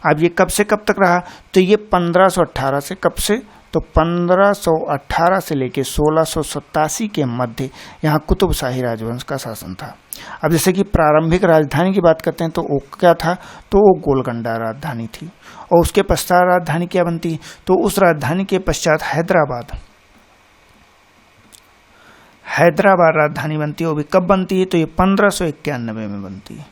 अब ये कब से कब तक रहा, तो ये 1518 से कब से, तो 1518 से लेके 1687 के मध्य यहाँ कुतुब शाही राजवंश का शासन था। अब जैसे कि प्रारंभिक राजधानी की बात करते हैं तो वो क्या था, तो वो गोलकुंडा राजधानी थी, और उसके पश्चात राजधानी क्या बनती, तो उस राजधानी के पश्चात हैदराबाद राजधानी बनती है। वो भी कब बनती है, तो ये 1591 में बनती है,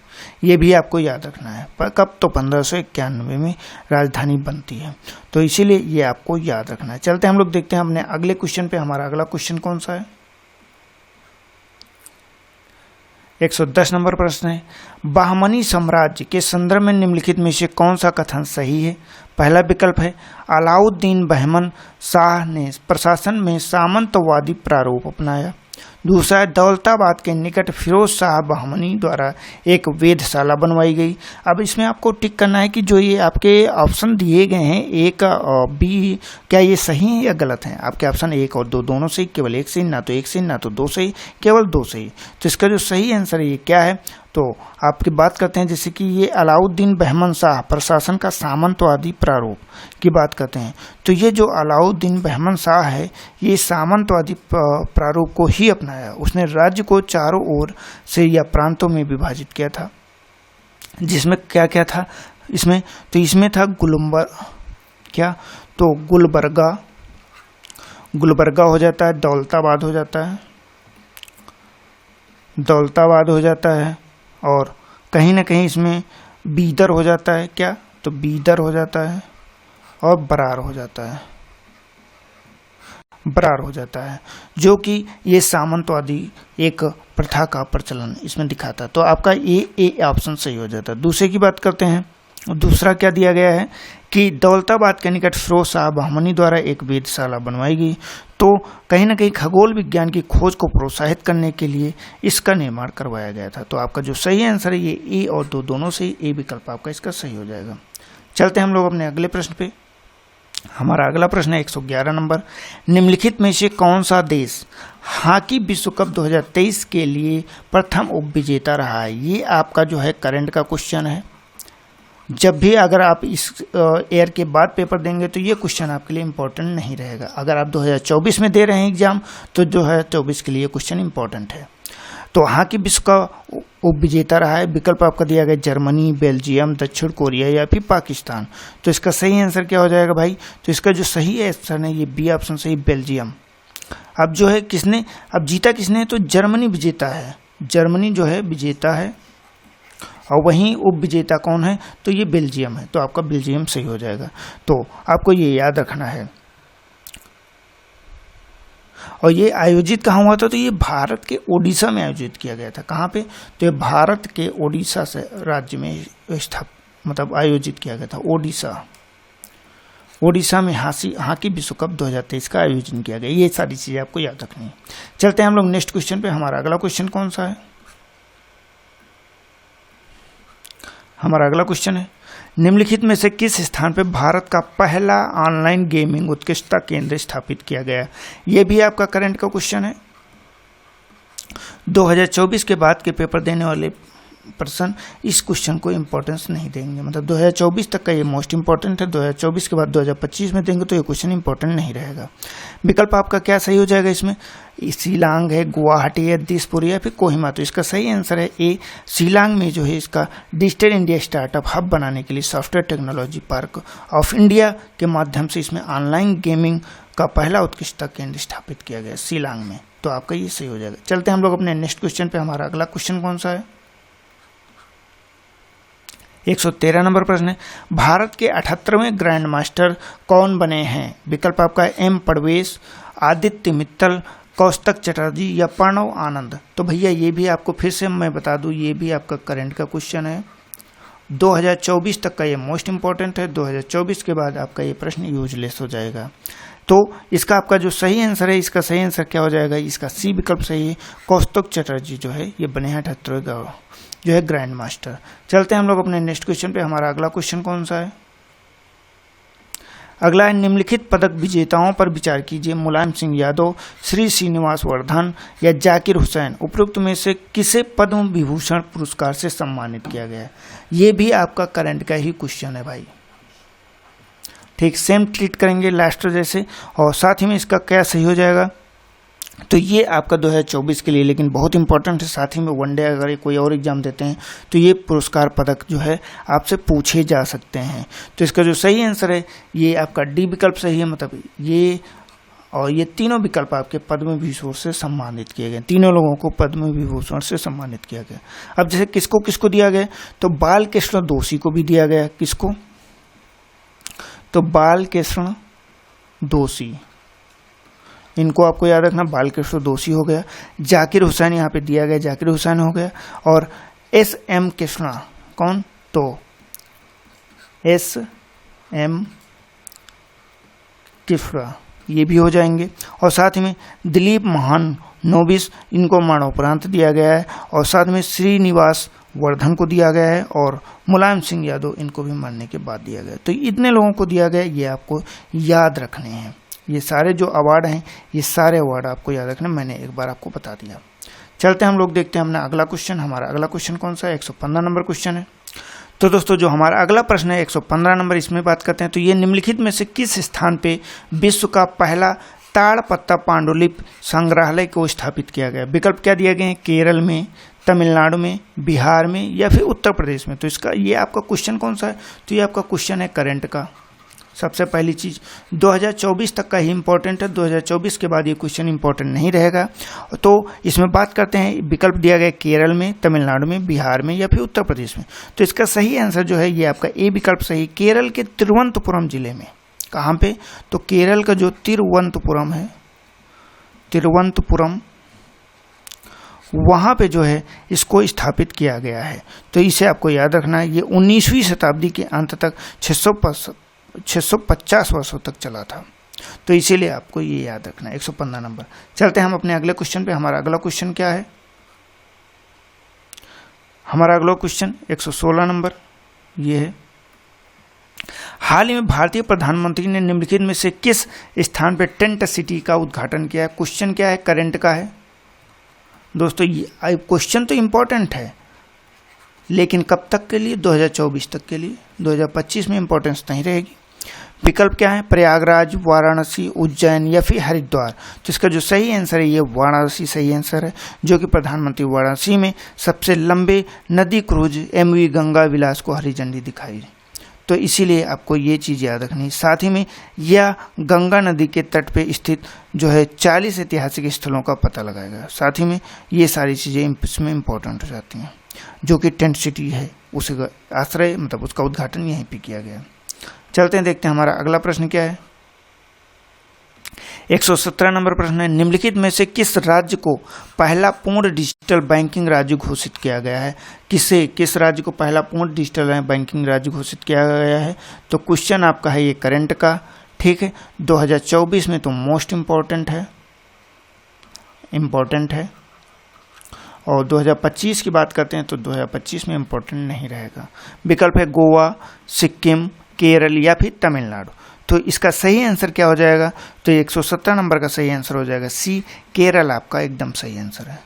ये भी आपको याद रखना है, पर कब, तो 1591 में राजधानी बनती है, तो इसीलिए ये आपको याद रखना है। चलते हैं हम लोग देखते हैं हमने अगले क्वेश्चन पे। हमारा अगला क्वेश्चन कौन सा है, 110 नंबर प्रश्न है, बहमनी साम्राज्य के संदर्भ में निम्नलिखित में से कौन सा कथन सही है। पहला विकल्प है अलाउद्दीन बहमन शाह ने प्रशासन में सामंतवादी प्रारूप अपनाया। दूसरा है दौलताबाद के निकट फिरोज शाह बहमनी द्वारा एक वेधशाला बनवाई गई। अब इसमें आपको टिक करना है कि जो ये आपके ऑप्शन दिए गए हैं एक और बी, क्या ये सही है या गलत है। आपके ऑप्शन 1 और 2 दोनों सही, केवल एक सही, ना तो 1 सही ना तो 2 सही, केवल 2 सही। तो इसका जो सही आंसर है ये क्या है, तो आपकी बात करते हैं जैसे कि ये अलाउद्दीन बहमन शाह प्रशासन का सामंतवादी प्रारूप की बात करते हैं, तो ये जो अलाउद्दीन बहमन शाह है ये सामंतवादी प्रारूप को ही अपनाया। उसने राज्य को चारों ओर से या प्रांतों में विभाजित किया था, जिसमें क्या क्या था इसमें, तो इसमें था गुलबर्गा हो जाता है, दौलताबाद हो जाता है और कहीं ना कहीं इसमें बीदर हो जाता है, क्या, तो बीदर हो जाता है और बरार हो जाता है, जो कि ये सामंतवादी एक प्रथा का प्रचलन इसमें दिखाता है। तो आपका ए ऑप्शन सही हो जाता है। दूसरे की बात करते हैं, दूसरा क्या दिया गया है कि दौलताबाद के निकट फिरोज शाह बहमनी द्वारा एक वेधशाला बनवाई गई, तो कहीं ना कहीं खगोल विज्ञान की खोज को प्रोत्साहित करने के लिए इसका निर्माण करवाया गया था। तो आपका जो सही आंसर है ये ए और 2 दोनों से, ए विकल्प आपका इसका सही हो जाएगा। चलते हैं हम लोग अपने अगले प्रश्न पे। हमारा अगला प्रश्न है 111 नंबर, निम्नलिखित में से कौन सा देश हॉकी विश्व कप 2023 के लिए प्रथम उपविजेता रहा है। ये आपका जो है करंट का क्वेश्चन है। जब भी अगर आप इस ईयर के बाद पेपर देंगे तो ये क्वेश्चन आपके लिए इम्पोर्टेंट नहीं रहेगा। अगर आप 2024 में दे रहे हैं एग्जाम तो जो है 24 के लिए क्वेश्चन इम्पोर्टेंट है। तो हॉकी विश्व का उपविजेता रहा है, विकल्प आपका दिया गया जर्मनी, बेल्जियम, दक्षिण कोरिया या फिर पाकिस्तान। तो इसका सही आंसर क्या हो जाएगा भाई, तो इसका जो सही आंसर है ये बी ऑप्शन सही, बेल्जियम। अब जो है किसने, अब जीता किसने, तो जर्मनी विजेता है, जर्मनी जो है विजेता है और वहीं उप विजेता कौन है, तो ये बेल्जियम है। तो आपका बेल्जियम सही हो जाएगा। तो आपको ये याद रखना है। और ये आयोजित कहाँ हुआ था, तो ये भारत के ओडिशा में आयोजित किया गया था। कहाँ पे, तो ये भारत के ओडिशा से राज्य में मतलब आयोजित किया गया था, ओडिशा में हॉकी विश्व कप 2023 का आयोजन किया गया। ये सारी चीज़ें आपको याद रखनी है। चलते हैं हम लोग नेक्स्ट क्वेश्चन पे। हमारा अगला क्वेश्चन कौन सा है? हमारा अगला क्वेश्चन है, निम्नलिखित में से किस स्थान पे भारत का पहला ऑनलाइन गेमिंग उत्कृष्टता केंद्र स्थापित किया गया? ये भी आपका करंट का क्वेश्चन है। 2024 के बाद के पेपर देने वाले पर्सन इस क्वेश्चन को इंपॉर्टेंस नहीं देंगे, मतलब 2024 तक का ये मोस्ट इंपॉर्टेंट है। 2024 के बाद 2025 में देंगे तो ये क्वेश्चन इंपॉर्टेंट नहीं रहेगा। विकल्प आपका क्या सही हो जाएगा इसमें? शिलांग है, गुवाहाटी है, दिसपुर या फिर कोहिमा। तो इसका सही आंसर है ए, शिलांग में जो है इसका डिजिटल इंडिया स्टार्टअप हब बनाने के लिए software technology park of India के माध्यम से इसमें ऑनलाइन गेमिंग का पहला उत्कृष्टता केंद्र स्थापित किया गया शिलांग में। तो आपका ये सही हो जाएगा। चलते हैं हम लोग अपने नेक्स्ट क्वेश्चन पे। हमारा अगला क्वेश्चन कौन सा है? 113 नंबर प्रश्न है, भारत के 78वें ग्रैंड मास्टर कौन बने हैं? विकल्प आपका है एम परवेश, आदित्य मित्तल, कौस्तुभ चटर्जी या प्रणव आनंद। तो भैया ये भी आपको फिर से मैं बता दूं, ये भी आपका करंट का क्वेश्चन है। 2024 तक का ये मोस्ट इंपॉर्टेंट है। 2024 के बाद आपका ये प्रश्न यूजलेस हो जाएगा। तो इसका आपका जो सही आंसर है, इसका सही आंसर क्या हो जाएगा? इसका सी विकल्प सही है। कौस्तुभ चटर्जी जो है ये बने हैं 78वें जो है ग्रैंड मास्टर। चलते हैं हम लोग अपने नेक्स्ट क्वेश्चन पे। हमारा अगला क्वेश्चन कौन सा है? अगला है, निम्नलिखित पदक विजेताओं पर विचार कीजिए। मुलायम सिंह यादव, श्री श्रीनिवास वर्धन या जाकिर हुसैन उपरोक्त में से किसे पद्म विभूषण पुरस्कार से सम्मानित किया गया है? ये भी आपका करंट का ही क्वेश्चन है भाई। ठीक सेम ट्रीट करेंगे लास्ट जैसे। और साथ ही में इसका क्या सही हो जाएगा? तो ये आपका 2024 के लिए लेकिन बहुत इंपॉर्टेंट है। साथ ही में वनडे अगर कोई और एग्जाम देते हैं तो ये पुरस्कार पदक जो है आपसे पूछे जा सकते हैं। तो इसका जो सही आंसर है ये आपका डी विकल्प सही है। मतलब ये और ये तीनों विकल्प आपके पद्म विभूषण से सम्मानित किए गए। तीनों लोगों को पद्म विभूषण से सम्मानित किया गया। अब जैसे किसको किसको दिया गया, तो बालकृष्ण दोषी को भी दिया गया। किसको? तो बालकृष्ण दोषी, इनको आपको याद रखना, बालकृष्ण दोषी हो गया। जाकिर हुसैन यहाँ पे दिया गया, जाकिर हुसैन हो गया। और एस एम कृष्णा, कौन? तो एस एम कृष्णा ये भी हो जाएंगे। और साथ में दिलीप महान नोबिस, इनको मरणोपरांत दिया गया है। और साथ में श्रीनिवास वर्धन को दिया गया है और मुलायम सिंह यादव इनको भी मरने के बाद दिया गया। तो इतने लोगों को दिया गया, ये आपको याद रखने हैं। ये सारे जो अवार्ड हैं, ये सारे अवार्ड आपको याद रखना, मैंने एक बार आपको बता दिया। चलते हैं हम लोग देखते हैं अपना अगला क्वेश्चन। हमारा अगला क्वेश्चन कौन सा है? 115 नंबर क्वेश्चन है। तो दोस्तों जो हमारा अगला प्रश्न है 115 नंबर, इसमें बात करते हैं। तो ये निम्नलिखित में से किस स्थान पे विश्व का पहला ताड़पत्ता पांडुलिपि संग्रहालय को स्थापित किया गया? विकल्प क्या दिए गए हैं? केरल में, तमिलनाडु में, बिहार में या फिर उत्तर प्रदेश में। तो इसका ये आपका क्वेश्चन कौन सा है? तो ये आपका क्वेश्चन है करंट का। सबसे पहली चीज़ 2024 तक का ही इंपॉर्टेंट है। 2024 के बाद ये क्वेश्चन इंपॉर्टेंट नहीं रहेगा। तो इसमें बात करते हैं, विकल्प दिया गया केरल में, तमिलनाडु में, बिहार में या फिर उत्तर प्रदेश में। तो इसका सही आंसर जो है ये आपका ए विकल्प सही, केरल के तिरुवनंतपुरम जिले में। कहाँ पे? तो केरल का जो तिरुवनंतपुरम है, तिरुवनंतपुरम, वहाँ पे जो है इसको स्थापित किया गया है। तो इसे आपको याद रखना है। ये 19वीं शताब्दी के अंत तक 650 वर्षों तक चला था। तो इसीलिए आपको ये याद रखना है। 115 नंबर। चलते हैं हम अपने अगले क्वेश्चन पे। हमारा अगला क्वेश्चन क्या है? हमारा अगला क्वेश्चन 116 नंबर ये है, हाल ही में भारतीय प्रधानमंत्री ने निम्नलिखित में से किस स्थान पर टेंट सिटी का उद्घाटन किया है? क्वेश्चन क्या है? करंट का है। दोस्तों ये क्वेश्चन तो इंपॉर्टेंट है, लेकिन कब तक के लिए? 2024 तक के लिए। 2025 में इंपॉर्टेंस नहीं रहेगी। विकल्प क्या है? प्रयागराज, वाराणसी, उज्जैन या फिर हरिद्वार। तो इसका जो सही आंसर है ये वाराणसी सही आंसर है, जो कि प्रधानमंत्री वाराणसी में सबसे लंबे नदी क्रूज MV गंगा विलास को हरी झंडी दिखाई। तो इसीलिए आपको ये चीज़ याद रखनी है। साथ ही में यह गंगा नदी के तट पे स्थित जो है 40 ऐतिहासिक स्थलों का पता लगाएगा। साथ ही में ये सारी चीज़ें इसमें इंपॉर्टेंट हो जाती हैं, जो कि टेंट सिटी है उसका आश्रय, मतलब उसका उद्घाटन यहीं पे किया गया। चलते हैं देखते हैं हमारा अगला प्रश्न क्या है। 117 नंबर प्रश्न है, निम्नलिखित में से किस राज्य को पहला पूर्ण डिजिटल बैंकिंग राज्य घोषित किया गया है? किस राज्य को पहला पूर्ण डिजिटल बैंकिंग राज्य घोषित किया गया है? तो क्वेश्चन आपका है ये करंट का, ठीक है, 2024 में तो मोस्ट इम्पोर्टेंट है, और 2025 की बात करते हैं तो 2025 में इम्पोर्टेंट नहीं रहेगा। विकल्प है गोवा, सिक्किम, केरल या फिर तमिलनाडु। तो इसका सही आंसर क्या हो जाएगा? तो 117 नंबर का सही आंसर हो जाएगा सी, केरल आपका एकदम सही आंसर है।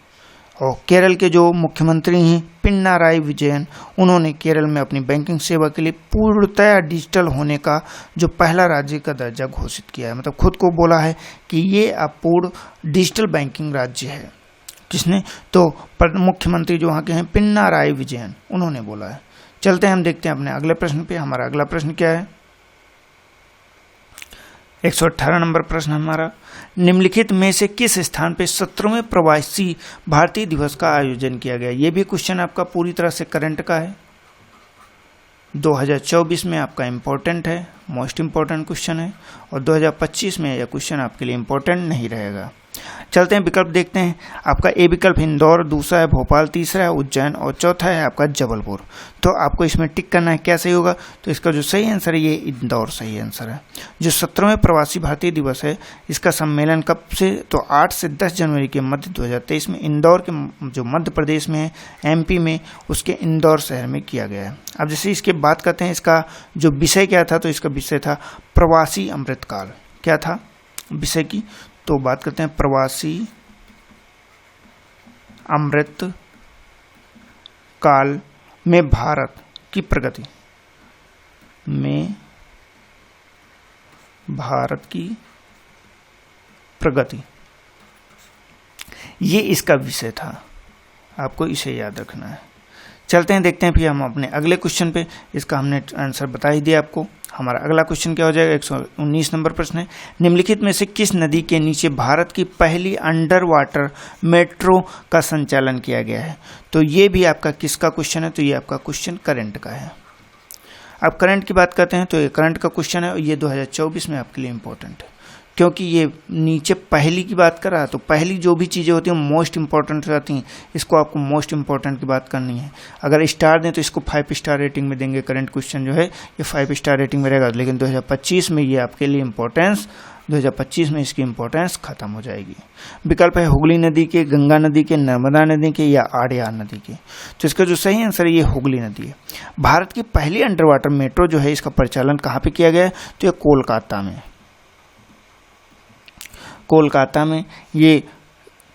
और केरल के जो मुख्यमंत्री हैं पिनाराई विजयन, उन्होंने केरल में अपनी बैंकिंग सेवा के लिए पूर्णतया डिजिटल होने का जो पहला राज्य का दर्जा घोषित किया है, मतलब खुद को बोला है कि ये अब पूर्ण डिजिटल बैंकिंग राज्य है। किसने? तो मुख्यमंत्री जो वहाँ के हैं पिनाराई विजयन, उन्होंने बोला है। चलते हैं हम देखते हैं अपने अगले प्रश्न पे। हमारा अगला प्रश्न क्या है? 118 नंबर प्रश्न हमारा, निम्नलिखित में से किस स्थान पे 17वें प्रवासी भारतीय दिवस का आयोजन किया गया? ये भी क्वेश्चन आपका पूरी तरह से करंट का है, 2024 में आपका इम्पोर्टेंट है, मोस्ट इम्पोर्टेंट क्वेश्चन है, और 2025 में यह क्वेश्चन आपके लिए इम्पोर्टेंट नहीं रहेगा। चलते हैं विकल्प देखते हैं। आपका ए विकल्प इंदौर, दूसरा है भोपाल, तीसरा है उज्जैन और चौथा है आपका जबलपुर। तो आपको इसमें टिक करना है, क्या सही होगा? तो इसका जो सही आंसर है ये इंदौर सही आंसर है। जो 17वें प्रवासी भारतीय दिवस है, इसका सम्मेलन कब से? तो 8 से 10 जनवरी के मध्य 2023 में इंदौर के जो मध्य प्रदेश में है, एमपी में, उसके इंदौर शहर में किया गया है। अब जैसे इसके बात करते हैं, इसका जो विषय क्या था? तो इसका विषय था प्रवासी अमृतकाल। क्या था विषय की? तो बात करते हैं प्रवासी अमृत काल में भारत की प्रगति, में भारत की प्रगति, ये इसका विषय था। आपको इसे याद रखना है। चलते हैं देखते हैं फिर हम अपने अगले क्वेश्चन पे। इसका हमने आंसर बता ही दिया आपको। हमारा अगला क्वेश्चन क्या हो जाएगा? 119 नंबर प्रश्न है, निम्नलिखित में से किस नदी के नीचे भारत की पहली अंडर वाटर मेट्रो का संचालन किया गया है? तो ये भी आपका किसका क्वेश्चन है? तो ये आपका क्वेश्चन करंट का है। अब करंट की बात करते हैं तो ये करंट का क्वेश्चन है और ये 2024 में आपके लिए इंपॉर्टेंट है, क्योंकि ये नीचे पहली की बात कर रहा है। तो पहली जो भी चीज़ें होती हैं मोस्ट इंपॉर्टेंट रहती हैं, इसको आपको मोस्ट इंपॉर्टेंट की बात करनी है। अगर स्टार दें तो इसको 5 स्टार रेटिंग में देंगे। करंट क्वेश्चन जो है ये 5 स्टार रेटिंग में रहेगा, लेकिन 2025 में ये आपके लिए इंपॉर्टेंस, 2025 में इसकी इंपॉर्टेंस खत्म हो जाएगी। विकल्प है हुगली नदी के, गंगा नदी के, नर्मदा नदी के या आड़यार नदी के। तो इसका जो सही आंसर है ये हुगली नदी है। भारत की पहली अंडर वाटर मेट्रो जो है, इसका परिचालन कहाँ पर किया गया है? तो ये कोलकाता में। कोलकाता में। ये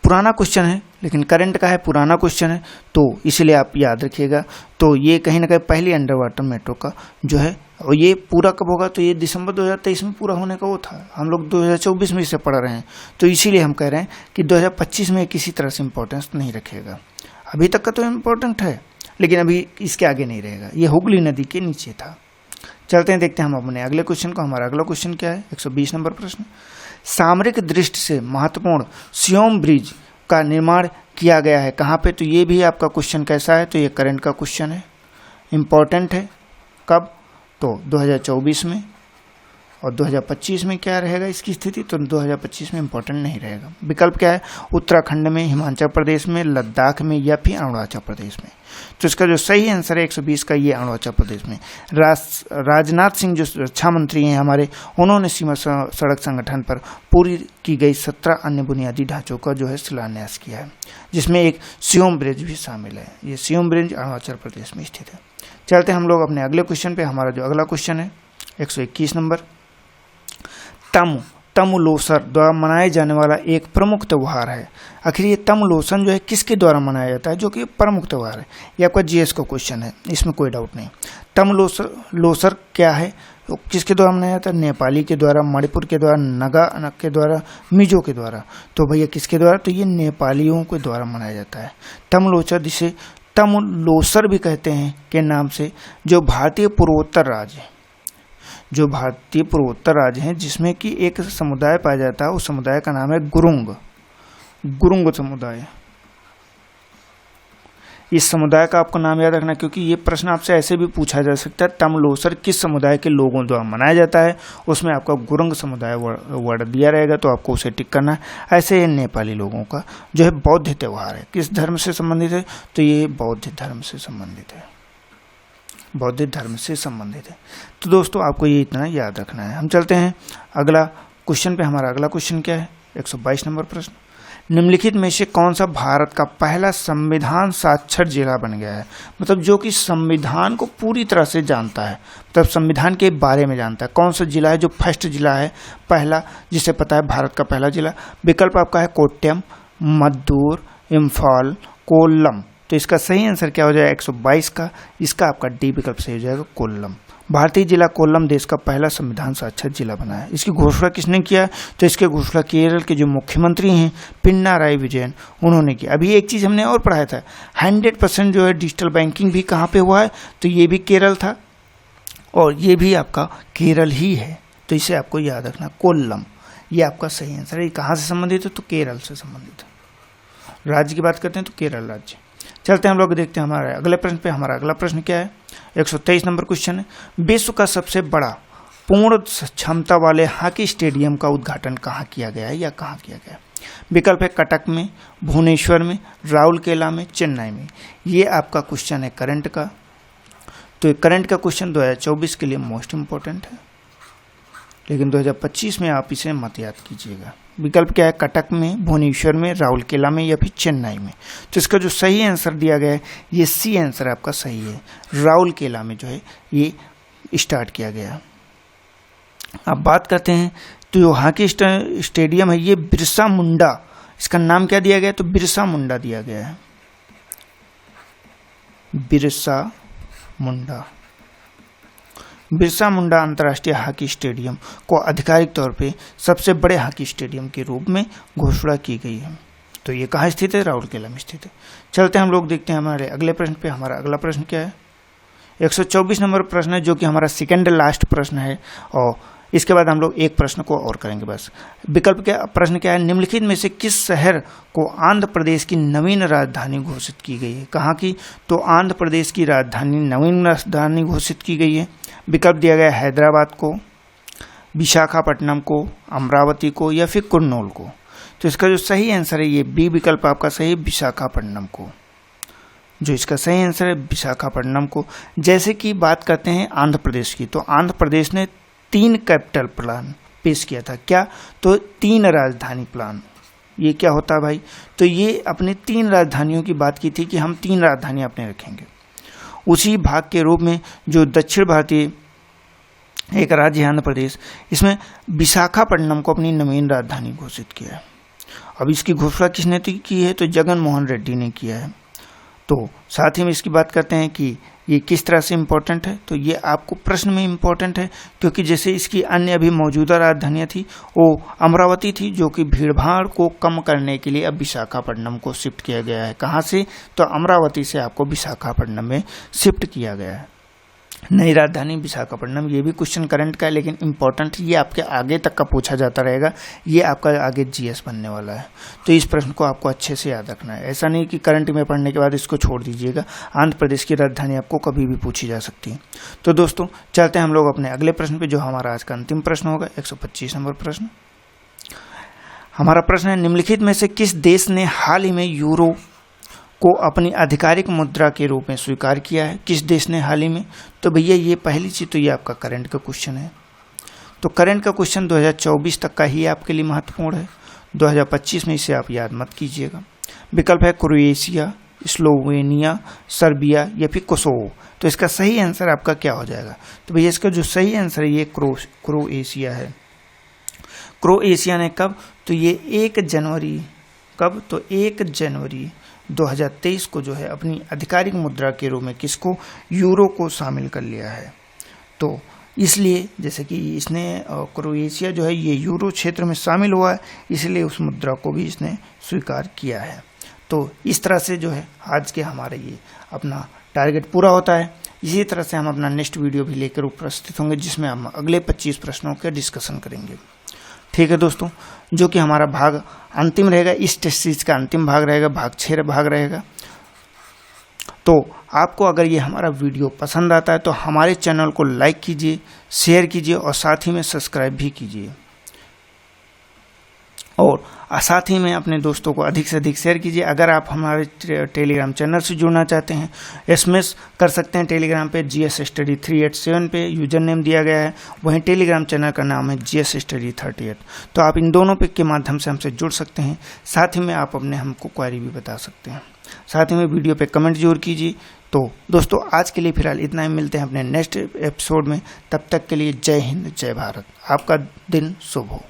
पुराना क्वेश्चन है लेकिन करंट का है, पुराना क्वेश्चन है, तो इसलिए आप याद रखिएगा। तो ये कहीं ना कहीं पहली अंडर वाटर मेट्रो का जो है, और ये पूरा कब होगा? तो ये दिसंबर 2023 में पूरा होने का वो था। हम लोग 2024 में इसे पढ़ रहे हैं, तो इसीलिए हम कह रहे हैं कि 2025 में किसी तरह से इम्पोर्टेंस नहीं रखेगा। अभी तक का तो इम्पोर्टेंट है, लेकिन अभी इसके आगे नहीं रहेगा। ये हुगली नदी के नीचे था। चलते हैं देखते हैं हम अपने अगले क्वेश्चन को। हमारा अगला क्वेश्चन क्या है? 120 नंबर प्रश्न, सामरिक दृष्टि से महत्वपूर्ण सियोम ब्रिज का निर्माण किया गया है कहाँ पे? तो ये भी आपका क्वेश्चन कैसा है? तो ये करंट का क्वेश्चन है, इम्पोर्टेंट है। कब? तो 2024 में। और 2025 में क्या रहेगा इसकी स्थिति? तो 2025 में इम्पोर्टेंट नहीं रहेगा। विकल्प क्या है? उत्तराखंड में, हिमाचल प्रदेश में, लद्दाख में या फिर अरुणाचल प्रदेश में। तो इसका जो सही आंसर है 120 का, ये अरुणाचल प्रदेश में। राजनाथ सिंह जो रक्षा मंत्री हैं हमारे, उन्होंने सीमा सड़क संगठन पर पूरी की गई 17 अन्य बुनियादी ढांचों का जो है शिलान्यास किया है, जिसमें एक सियोम ब्रिज भी शामिल है। ये सियोम ब्रिज अरुणाचल प्रदेश में स्थित है। चलते हैं हम लोग अपने अगले क्वेश्चन पे। हमारा जो अगला क्वेश्चन है 121 नंबर, तमुलोसर द्वारा मनाए जाने वाला एक प्रमुख त्यौहार है। आखिर ये तमुलोसर जो है किसके द्वारा मनाया जाता है, जो कि प्रमुख त्यौहार है? ये आपका जीएस का क्वेश्चन है, इसमें कोई डाउट नहीं। तमुलोसर क्या है, तो किसके द्वारा मनाया जाता है? नेपाली के द्वारा, मणिपुर के द्वारा, नगा के द्वारा, मिजो के द्वारा। तो भैया किसके द्वारा? तो ये नेपालियों के द्वारा मनाया जाता है तमुलोसर, जिसे तमुलोसर भी कहते हैं के नाम से, जो भारतीय पूर्वोत्तर राज्य, जो भारतीय पूर्वोत्तर राज्य हैं जिसमें कि एक समुदाय पाया जाता है, उस समुदाय का नाम है गुरुंग समुदाय। इस समुदाय का आपको नाम याद रखना, क्योंकि ये प्रश्न आपसे ऐसे भी पूछा जा सकता है। तमलोसर किस समुदाय के लोगों द्वारा मनाया जाता है, उसमें आपका गुरंग समुदाय वर्ड दिया रहेगा, तो आपको उसे टिक करना है। ऐसे ये नेपाली लोगों का जो है बौद्ध त्यौहार है, किस धर्म से संबंधित है, तो ये बौद्ध धर्म से संबंधित है, बौद्ध धर्म से संबंधित है। तो दोस्तों आपको ये इतना याद रखना है। हम चलते हैं अगला क्वेश्चन पे। हमारा अगला क्वेश्चन क्या है, 122 नंबर प्रश्न। निम्नलिखित में से कौन सा भारत का पहला संविधान साक्षर जिला बन गया है, मतलब जो कि संविधान को पूरी तरह से जानता है, मतलब संविधान के बारे में जानता है। कौन सा जिला है जो फर्स्ट जिला है, पहला, जिसे पता है भारत का पहला जिला। विकल्प आपका है कोट्यम, मद्दूर, इम्फाल, कोल्लम। तो इसका सही आंसर क्या हो जाएगा 122 का, इसका आपका डी विकल्प सही हो जाएगा कोल्लम। भारतीय जिला कोल्लम देश का पहला संविधान साक्षर जिला बना है। इसकी घोषणा किसने किया, तो इसकी घोषणा केरल के जो मुख्यमंत्री हैं पिनाराई विजयन, उन्होंने किया। अभी एक चीज़ हमने और पढ़ाया था, 100% जो है डिजिटल बैंकिंग भी कहाँ पे हुआ है, तो ये भी केरल था और ये भी आपका केरल ही है। तो इसे आपको याद रखना, कोल्लम, ये आपका सही आंसर है। ये कहाँ से संबंधित है, तो केरल से संबंधित है। राज्य की बात करते हैं तो केरल राज्य। चलते हैं हम लोग देखते हैं हमारे अगले प्रश्न पे। हमारा अगला प्रश्न क्या है, 123 नंबर क्वेश्चन है। विश्व का सबसे बड़ा पूर्ण क्षमता वाले हॉकी स्टेडियम का उद्घाटन कहाँ किया गया है या कहाँ किया गया है। विकल्प है कटक में, भुवनेश्वर में, राउरकेला में, चेन्नई में। ये आपका क्वेश्चन है करंट का। तो करंट का क्वेश्चन 2024 के लिए मोस्ट इंपॉर्टेंट है, लेकिन 2025 में आप इसे मत याद कीजिएगा। विकल्प क्या है, कटक में, भुवनेश्वर में, राउरकेला में या फिर चेन्नई में। तो इसका जो सही आंसर दिया गया है ये सी आंसर आपका सही है, राउरकेला में जो है ये स्टार्ट किया गया। अब बात करते हैं तो जो हॉकी स्टेडियम है ये बिरसा मुंडा, इसका नाम क्या दिया गया, तो बिरसा मुंडा दिया गया है, बिरसा मुंडा। बिरसा मुंडा अंतर्राष्ट्रीय हॉकी स्टेडियम को आधिकारिक तौर पे सबसे बड़े हॉकी स्टेडियम के रूप में घोषणा की गई है। तो ये कहाँ स्थित है, राउरकेला में स्थित है। चलते हैं हम लोग देखते हैं हमारे अगले प्रश्न पे। हमारा अगला प्रश्न क्या है, 124 नंबर प्रश्न है, जो कि हमारा सेकेंड लास्ट प्रश्न है और इसके बाद हम लोग एक प्रश्न को और करेंगे बस। विकल्प क्या, प्रश्न क्या है, निम्नलिखित में से किस शहर को आंध्र प्रदेश की नवीन राजधानी घोषित की गई है। कहाँ की, तो आंध्र प्रदेश की राजधानी नवीन राजधानी घोषित की गई है। विकल्प दिया गया हैदराबाद को, विशाखापट्टनम को, अमरावती को या फिर कुर्नूल को। तो इसका जो सही आंसर है ये बी विकल्प आपका सही है, विशाखापट्टनम को। जो इसका सही आंसर है विशाखापट्टनम को। जैसे कि बात करते हैं आंध्र प्रदेश की, तो आंध्र प्रदेश ने 3 कैपिटल प्लान पेश किया था। क्या, तो 3 राजधानी प्लान। ये क्या होता है भाई, तो ये अपने 3 राजधानियों की बात की थी कि हम 3 राजधानियां अपने रखेंगे। उसी भाग के रूप में जो दक्षिण भारतीय एक राज्य है आंध्र प्रदेश, इसमें विशाखापट्टनम को अपनी नवीन राजधानी घोषित किया है। अब इसकी घोषणा किसने की है, तो जगन मोहन रेड्डी ने किया है। तो साथ ही में इसकी बात करते हैं कि ये किस तरह से इम्पोर्टेंट है, तो ये आपको प्रश्न में इम्पोर्टेंट है, क्योंकि जैसे इसकी अन्य अभी मौजूदा राजधानियाँ थी वो अमरावती थी, जो कि भीड़भाड़ को कम करने के लिए अब विशाखापट्टनम को शिफ्ट किया गया है। कहाँ से, तो अमरावती से आपको विशाखापट्टनम में शिफ्ट किया गया है। नई राजधानी विशाखापट्टनम, ये भी क्वेश्चन करंट का है लेकिन इम्पोर्टेंट, ये आपके आगे तक का पूछा जाता रहेगा, ये आपका आगे जीएस बनने वाला है। तो इस प्रश्न को आपको अच्छे से याद रखना है, ऐसा नहीं कि करंट में पढ़ने के बाद इसको छोड़ दीजिएगा। आंध्र प्रदेश की राजधानी आपको कभी भी पूछी जा सकती है। तो दोस्तों चलते हैं हम लोग अपने अगले प्रश्न पे, जो हमारा आज का अंतिम प्रश्न होगा, 125 नंबर प्रश्न। हमारा प्रश्न है, निम्नलिखित में से किस देश ने हाल ही में यूरो को अपनी आधिकारिक मुद्रा के रूप में स्वीकार किया है। किस देश ने हाल ही में, तो भैया ये पहली चीज़ तो ये आपका करंट का क्वेश्चन है। तो करंट का क्वेश्चन 2024 तक का ही आपके लिए महत्वपूर्ण है, 2025 में इसे आप याद मत कीजिएगा। विकल्प है क्रोएशिया, स्लोवेनिया, सर्बिया या फिर कोसोवो। तो इसका सही आंसर आपका क्या हो जाएगा, तो भैया इसका जो सही आंसर है ये क्रोएशिया है। क्रोएशिया ने कब, तो ये 1 जनवरी, कब, तो 1 जनवरी 2023 को जो है अपनी आधिकारिक मुद्रा के रूप में किसको, यूरो को शामिल कर लिया है। तो इसलिए जैसे कि इसने क्रोएशिया जो है ये यूरो क्षेत्र में शामिल हुआ है, इसलिए उस मुद्रा को भी इसने स्वीकार किया है। तो इस तरह से जो है आज के हमारे ये अपना टारगेट पूरा होता है। इसी तरह से हम अपना नेक्स्ट वीडियो भी लेकर उपस्थित होंगे, जिसमें हम अगले 25 प्रश्नों के डिस्कशन करेंगे। ठीक है दोस्तों, जो कि हमारा भाग अंतिम रहेगा, इस टेस्ट सीरीज का अंतिम भाग रहेगा, भाग 6 भाग रहेगा। तो आपको अगर ये हमारा वीडियो पसंद आता है तो हमारे चैनल को लाइक कीजिए, शेयर कीजिए और साथ ही में सब्सक्राइब भी कीजिए, और साथ ही में अपने दोस्तों को अधिक से अधिक शेयर कीजिए। अगर आप हमारे टेलीग्राम चैनल से जुड़ना चाहते हैं, एसएमएस कर सकते हैं टेलीग्राम पे GS Study 387 पे यूजर नेम दिया गया है, वहीं टेलीग्राम चैनल का नाम है GS Study 38। तो आप इन दोनों पे के माध्यम से हमसे जुड़ सकते हैं। साथ ही में आप अपने हमको क्वेरी भी बता सकते हैं। साथ ही में वीडियो पे कमेंट जरूर कीजिए। तो दोस्तों आज के लिए फिलहाल इतना ही, मिलते हैं अपने नेक्स्ट एपिसोड में। तब तक के लिए जय हिंद, जय भारत। आपका दिन शुभ हो।